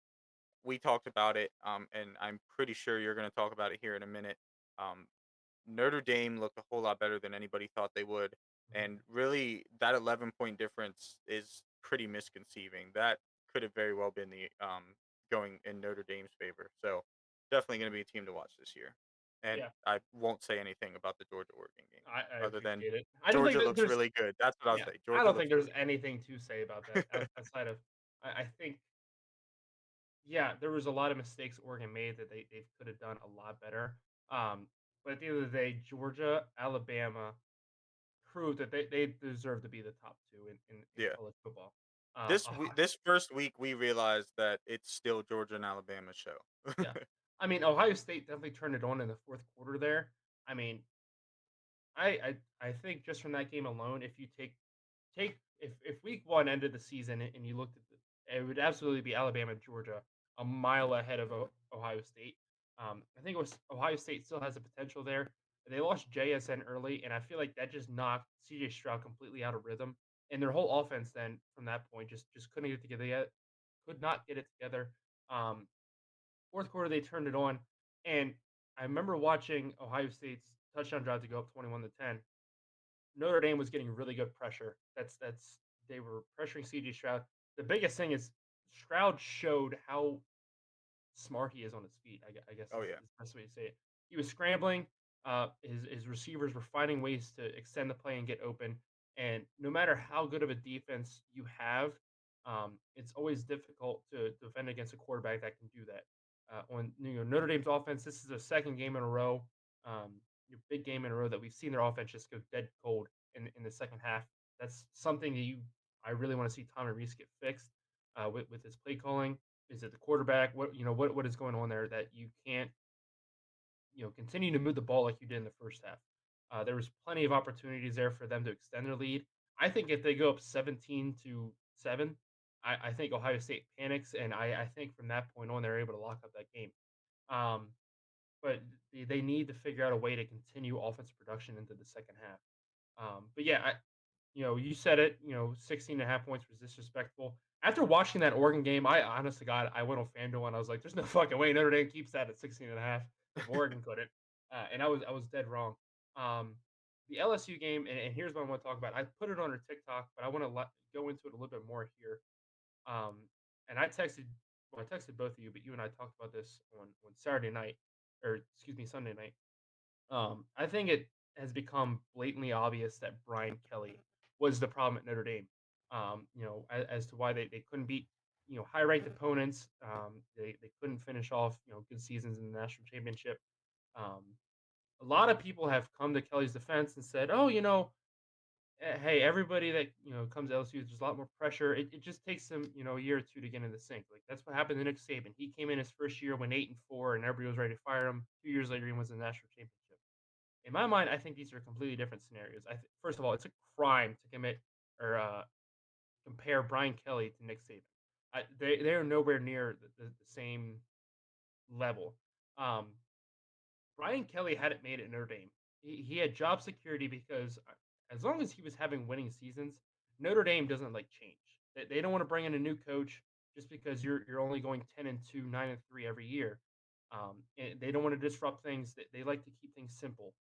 we talked about it. And I'm pretty sure you're going to talk about it here in a minute. Um, Notre Dame looked a whole lot better than anybody thought they would. Mhm. And really, that 11-point difference is pretty misconceiving. That could have very well been the going in Notre Dame's favor. So definitely going to be a team to watch this year. And Yeah, I won't say anything about the Georgia Oregon game I other than appreciate it. I don't think Georgia that looks there's really good. That's what I'll yeah, say. I Georgia don't think looks there's really anything to say about that good. outside of I think yeah, there was a lot of mistakes Oregon made that they could have done a lot better. Um, but at the end of the day, Georgia, Alabama proved that they deserve to be the top 2 in Yeah. college football. Ohio This first week we realized that it's still Georgia and Alabama's show. yeah. I mean, Ohio State definitely turned it on in the 4th quarter there. I mean, I think just from that game alone, if you take if week 1 ended the season and you looked at it would absolutely be Alabama, Georgia, a mile ahead of Ohio State. I think it was Ohio State still has the potential there. They lost JSN early, and I feel like that just knocked CJ Stroud completely out of rhythm. And their whole offense then from that point just couldn't get it together yet. Could not get it together. Um, 4th quarter they turned it on, and I remember watching Ohio State's touchdown drive to go up 21-10. Notre Dame was getting really good pressure. That's they were pressuring CJ Stroud. The biggest thing is Stroud showed how smart he is on his feet. I guess Oh yeah. is the best way to say it. He was scrambling. His receivers were finding ways to extend the play and get open. And no matter how good of a defense you have, it's always difficult to defend against a quarterback that can do that. On Notre Dame's offense, this is the second game in a row, big game in a row that we've seen their offense just go dead cold in the second half. That's something that I really want to see Tommy Reese get fixed with his play calling. Is it the quarterback? What is going on there that you can't continue to move the ball like you did in the first half? There was plenty of opportunities there for them to extend their lead. I think if they go up 17-7, I think Ohio State panics, and I think from that point on they're able to lock up that game. Um, but they need to figure out a way to continue offensive production into the second half. But yeah, you said it, 16 and a half points was disrespectful. After watching that Oregon game, I honest to God, I went on FanDuel and I was like, there's no fucking way Notre Dame keeps that at 16 and a half if Oregon couldn't. And I was dead wrong. Um, the LSU game, and here's what I want to talk about. I put it on our TikTok, but I want to go into it a little bit more here. Um, and I texted both of you, but you and I talked about this on Saturday night, or excuse me, Sunday night. I think it has become blatantly obvious that Brian Kelly was the problem at Notre Dame. As to why they couldn't beat high ranked opponents. They couldn't finish off good seasons in the national championship. Um, a lot of people have come to Kelly's defense and said, "Oh, hey, everybody that comes to LSU, there's a lot more pressure. It just takes them a year or two to get in the sync. Like that's what happened to Nick Saban. He came in his first year, went 8-4, and everybody was ready to fire him. 2 years later, he wins the national championship. In my mind, I think these are completely different scenarios. First of all, it's a crime to commit or compare Brian Kelly to Nick Saban. They are nowhere near the same level. Um, Brian Kelly had it made at Notre Dame. He had job security because as long as he was having winning seasons, Notre Dame doesn't like change. They don't want to bring in a new coach just because you're only going 10-2, 9-3 every year. And they don't want to disrupt things. They like to keep things simple.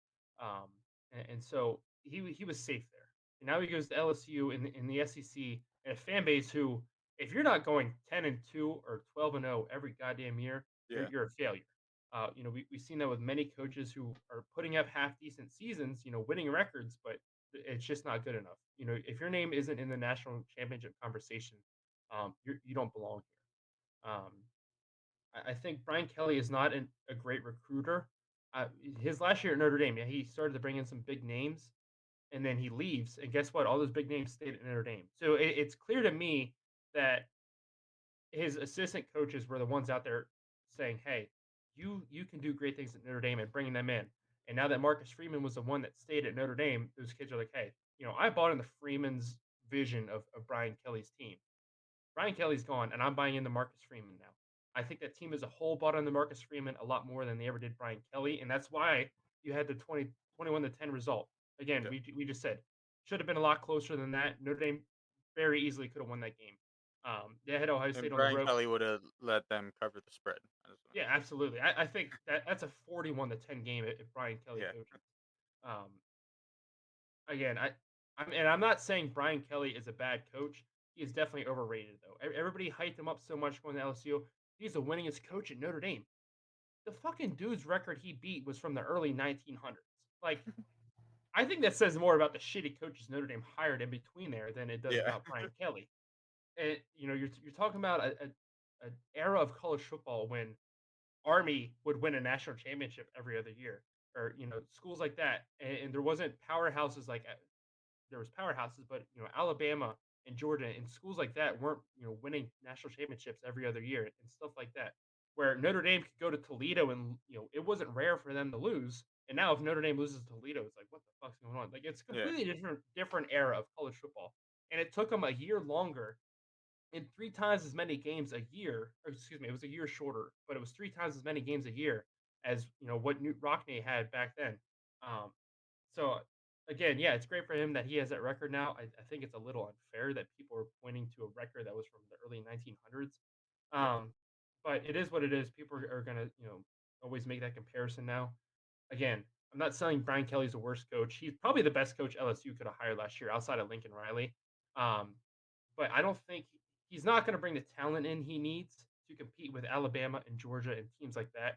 And so he was safe there. And now he goes to LSU in the SEC and a fan base who, if you're not going 10-2 or 12-0 every goddamn year, Yeah. you're a failure. We've seen that with many coaches who are putting up half decent seasons, winning records, but it's just not good enough. If your name isn't in the national championship conversation, you don't belong here. I think Brian Kelly is not a great recruiter. His last year at Notre Dame, yeah, he started to bring in some big names, and then he leaves. And guess what? All those big names stayed at Notre Dame. So it's clear to me that his assistant coaches were the ones out there saying, "Hey, you can do great things at Notre Dame," and bringing them in. And now that Marcus Freeman was the one that stayed at Notre Dame, those kids are like, "Hey, I bought in the Freeman's vision of Brian Kelly's team. Brian Kelly's gone, and I'm buying into Marcus Freeman now." I think that team as a whole bought into Marcus Freeman a lot more than they ever did Brian Kelly, and that's why you had the 21-10 result. Again, Yeah. we just said should have been a lot closer than that. Notre Dame very easily could have won that game. They had Ohio And State on the Brian rope. Kelly would have let them cover the spread. Yeah, absolutely. I think that's a 41-10 game if Brian Kelly Yeah. coaches. Um, again, I'm not saying Brian Kelly is a bad coach. He is definitely overrated though. Everybody hyped him up so much going to LSU. He's the winningest coach at Notre Dame. The fucking dude's record he beat was from the early 1900s. Like, I think that says more about the shitty coaches Notre Dame hired in between there than it does Yeah. about Brian Kelly. And you're talking about an era of college football when Army would win a national championship every other year, or schools like that, and there wasn't powerhouses like there was powerhouses, but Alabama and Georgia and schools like that weren't winning national championships every other year and stuff like that. Where Notre Dame could go to Toledo and it wasn't rare for them to lose. And now if Notre Dame loses to Toledo, it's like what the fuck's going on? Like it's a Yeah. completely different era of college football, and it took them a year longer in 3 times as many games a year, or excuse me, it was a year shorter, but it was 3 times as many games a year as, what Newt Rockne had back then. Um, so again, yeah, it's great for him that he has that record now. I think it's a little unfair that people are pointing to a record that was from the early 1900s. Yeah. But it is what it is. People are gonna, always make that comparison now. Again, I'm not saying Brian Kelly's the worst coach. He's probably the best coach LSU could have hired last year outside of Lincoln Riley. Um, but I don't think he's not going to bring the talent in he needs to compete with Alabama and Georgia and teams like that.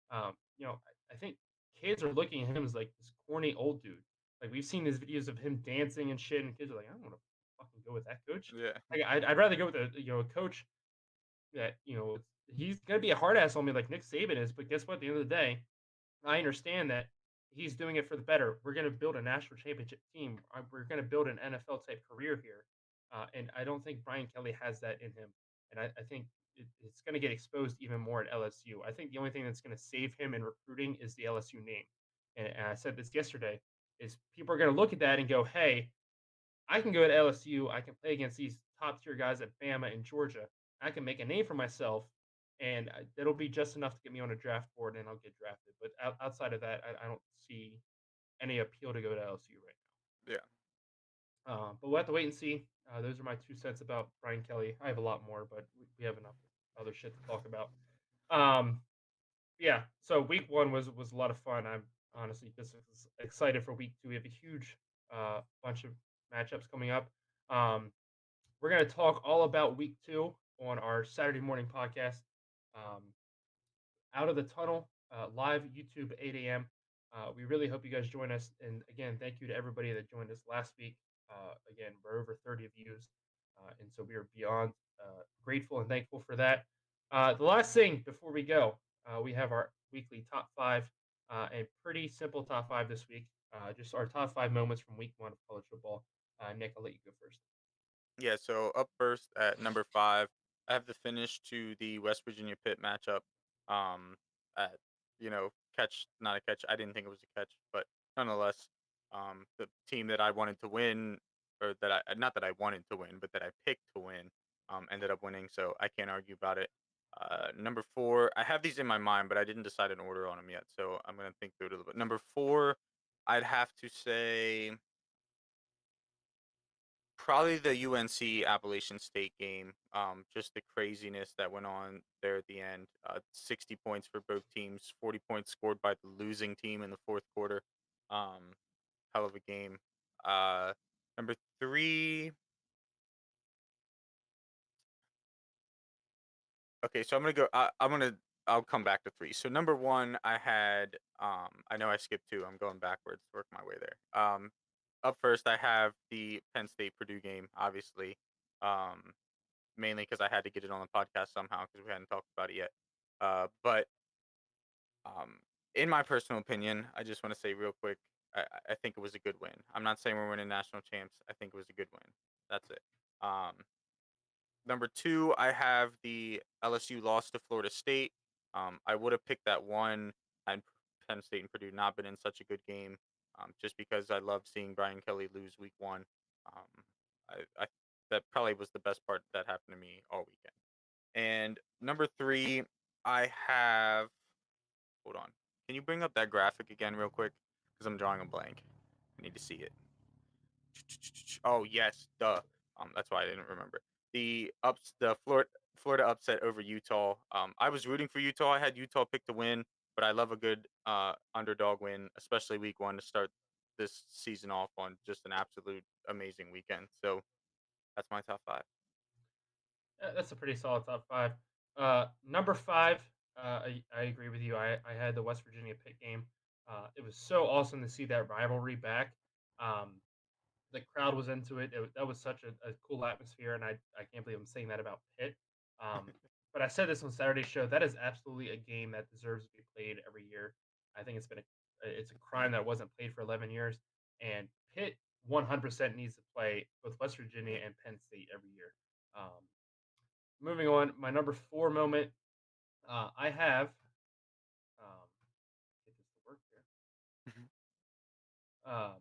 I think kids are looking at him as like this corny old dude. Like we've seen these videos of him dancing and shit, and kids are like, I don't want to fucking go with that coach. Yeah. Like I'd rather go with a coach that he's going to be a hard ass on me like Nick Saban is. But guess what? At the end of the day, I understand that he's doing it for the better. We're going to build a national championship team. We're going to build an NFL type career here, and I don't think Brian Kelly has that in him. And I think it's going to get exposed even more at LSU. I think the only thing that's going to save him in recruiting is the LSU name. And I said this yesterday: is people are going to look at that and go, "Hey, I can go to LSU. I can play against these top tier guys at Bama and Georgia. I can make a name for myself, and it'll be just enough to get me on a draft board, and I'll get drafted. But outside of that, I don't see any appeal to go to LSU right Yeah. now. But we'll have to wait and see. Those are my 2 cents about Brian Kelly. I have a lot more, but we have enough other shit to talk about. Um, yeah. So week one was a lot of fun. I'm honestly just excited for week two. We have a huge bunch of matchups coming up. Um, we're going to talk all about week two on our Saturday morning podcast. Um, Out of the Tunnel, live YouTube 8 a.m. We really hope you guys join us. And again, thank you to everybody that joined us last week. Again, we're over 30 views. And so we are beyond grateful and thankful for that. The last thing before we go, we have our weekly top five, a pretty simple top five this week. Just our top five moments from week one of college football. Nick, I'll let you go first. Yeah. So up first at number 5, I have the finish to the West Virginia Pitt matchup. Um, at catch, not a catch. I didn't think it was a catch, but nonetheless, the team that I wanted to win, or that I not that I wanted to win, but that I picked to win, ended up winning. So I can't argue about it. Number four, I have these in my mind, but I didn't decide an order on them yet. So I'm gonna think through it a little bit. Number four, I'd have to say probably the UNC Appalachian State game. Just the craziness that went on there at the end. 60 points for both teams, 40 points scored by the losing team in the fourth quarter. Um, Hell of a game. Uh, Number three. Okay, so I'm gonna go. I'll come back to three. So number one, I had. I know I skipped two. I'm going backwards to work my way there. Up first, I have the Penn State Purdue game. Obviously, um, mainly because I had to get it on the podcast somehow because we hadn't talked about it yet. But um, in my personal opinion, I just want to say real quick, I think it was a good win. I'm not saying we're winning national champs. I think it was a good win. That's it. Um, Number two, I have the LSU loss to Florida State. I would have picked that one had Penn State and Purdue not been in such a good game, just because I love seeing Brian Kelly lose week one. Um, I that probably was the best part that happened to me all weekend. And number three, I have. Hold on. Can you bring up that graphic again real quick? Because I'm drawing a blank. I need to see it. Oh yes, duh. That's why I didn't remember. The Florida upset over Utah. I was rooting for Utah. I had Utah picked to win, but I love a good underdog win, especially week one to start this season off on just an absolute amazing weekend. So that's my top five. That's a pretty solid top five. Number five, I agree with you. I had the West Virginia Pitt game. It was so awesome to see that rivalry back. Um, the crowd was into it. That was such a cool atmosphere, and I can't believe I'm saying that about Pitt. Um, but I said this on Saturday's show. That is absolutely a game that deserves to be played every year. I think it's a crime that it wasn't played for 11 years, and Pitt 100% needs to play both West Virginia and Penn State every year. Moving on, my number four moment. I have get this to work here. Um,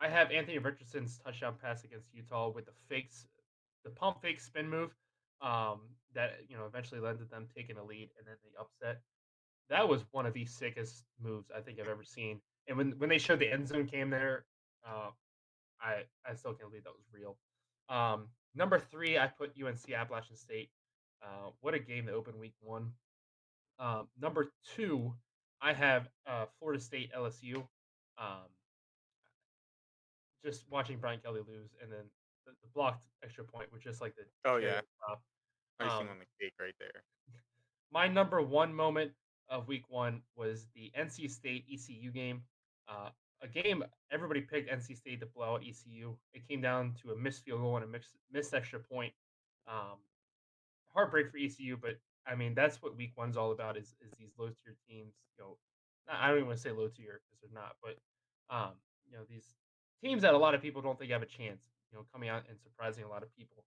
I have Anthony Richardson's touchdown pass against Utah with the pump fake spin move. That eventually led to them taking a lead and then the upset. That was one of the sickest moves I think I've ever seen. And when they showed the end zone came there, uh, I still can't believe that was real. Number three, I put UNC Appalachian State. What a game to open week one. Number two, I have Florida State LSU. Um, just watching Brian Kelly lose, and then the blocked extra point was just like the Oh cherry yeah, on top. icing Um, on the cake right there. my number one moment of week one was the NC State ECU game. Uh, a game everybody picked NC State to blow out ECU. It came down to a missed field goal and a missed extra point. Um, Heartbreak for ECU, but I mean that's what week one's all about is these low tier teams. I don't even want to say low tier because they're not, but these teams that a lot of people don't think have a chance. Coming out and surprising a lot of people,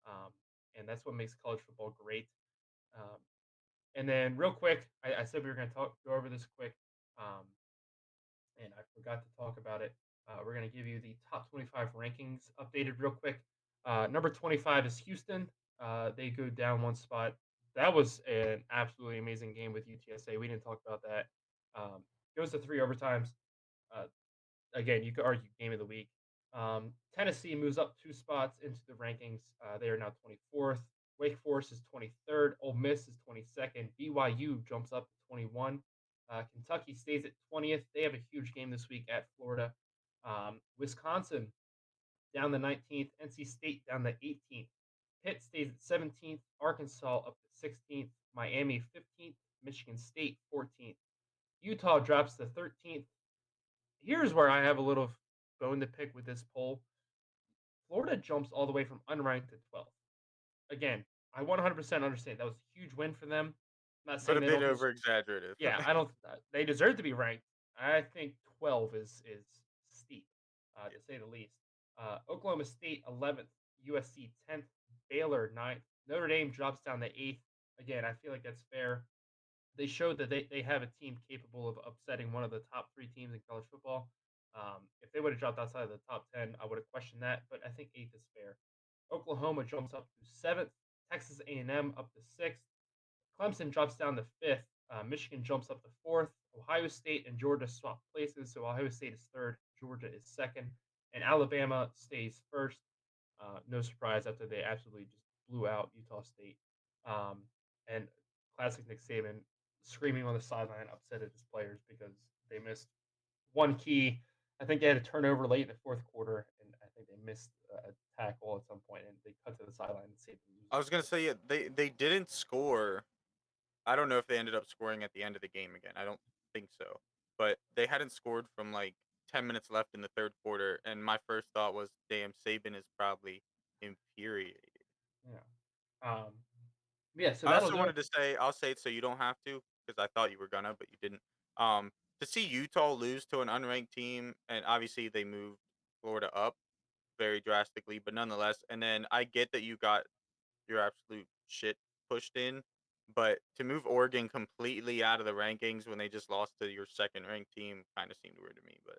um, and that's what makes college football great. Um, and then real quick, I said we were going to go over this quick, um, and I forgot to talk about it. We're going to give you the top 25 rankings updated real quick. Number 25 is Houston. They go down one spot. That was an absolutely amazing game with UTSA. We didn't talk about that. Goes to three overtimes. Uh, Again, you could argue game of the week. Tennessee moves up two spots into the rankings. They are now 24th. Wake Forest is 23rd. Ole Miss is 22nd. BYU jumps up to 21. Kentucky stays at 20th. They have a huge game this week at Florida. Wisconsin down the 19th. NC State down the 18th. Pitt stays at 17th. Arkansas up to 16th. Miami 15th. Michigan State 14th. Utah drops to 13th. Here's where I have a little bone to pick with this poll. Florida jumps all the way from unranked to 12th. Again, I 100% understand that was a huge win for them. I'm not But saying a they bit don't. over exaggerative. Yeah, I don't. They deserve to be ranked. I think 12 is steep, to say the least. Oklahoma State 11th, USC 10th, Baylor 9th, Notre Dame drops down to 8th. Again, I feel like that's fair. they showed that they have a team capable of upsetting one of the top 3 teams in college football. If they would have dropped outside of the top 10, I would have questioned that, but I think 8th is fair. Oklahoma jumps up to 7th, Texas A&M up to 6th, Clemson drops down to 5th, Michigan jumps up to 4th, Ohio State and Georgia swap places, so Ohio State is 3rd, Georgia is 2nd, and Alabama stays 1st. No surprise after they absolutely just blew out Utah State. And classic Nick Saban screaming on the sideline, upset at his players because they missed one key. I think they had a turnover late in the fourth quarter, and I think they missed a tackle at some point, and they cut to the sideline and Saban I loses. was gonna say, yeah, they didn't score. I don't know if they ended up scoring at the end of the game again. I don't think so. But they hadn't scored from like 10 minutes left in the third quarter, and my first thought was, damn, Saban is probably infuriated. Yeah. Um, yeah. So I that'll also do it. wanted to say, I'll say it so you don't have to, because I thought you were gonna, but you didn't. Um, to see Utah lose to an unranked team, and obviously they moved Florida up very drastically, but nonetheless, and then I get that you got your absolute shit pushed in, but to move Oregon completely out of the rankings when they just lost to your second ranked team kind of seemed weird to me, but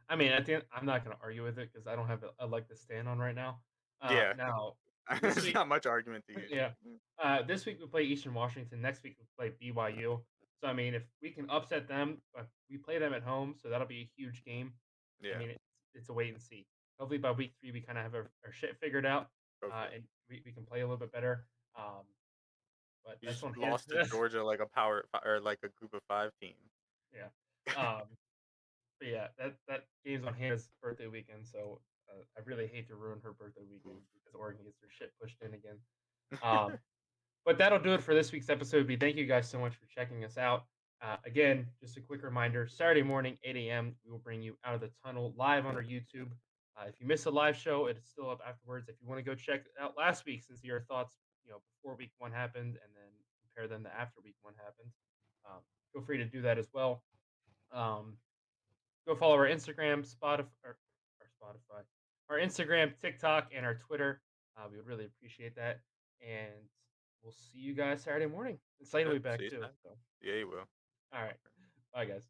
I mean, at the end, I'm not going to argue with it because I don't have a leg to stand on right now. yeah, Now, this there's week, not much argument to use. yeah, this week we play Eastern Washington. Next week we play BYU. So I mean, if we can upset them, we play them at home, so that'll be a huge game. I Yeah, mean, it's a wait and see. Hopefully by week 3 we kind of have our shit figured out, hopefully. and we can play a little bit better. Um, but You that's just on hand. lost to Georgia like a or like a group of 5 team. Yeah. But yeah, that game's on Hannah's birthday weekend, so I really hate to ruin her birthday weekend Oof. because Oregon gets their shit pushed in again. Um, but that'll do it for this week's episode. We thank you guys so much for checking us out. Again, just a quick reminder: Saturday morning, 8 a.m. We will bring you out of the tunnel live on our YouTube. If you missed a live show, it's still up afterwards. If you want to go check out last week's and see our thoughts, before week 1 happened, and then compare them to after week 1 happened, um, feel free to do that as well. Um, Go follow our Instagram, Spotify, our Instagram, TikTok, and our Twitter. We would really appreciate that. And we'll see you guys Saturday morning. And Slade will Yep, be see back you too. Saturday. So, Yeah, you will. all right. Bye, guys.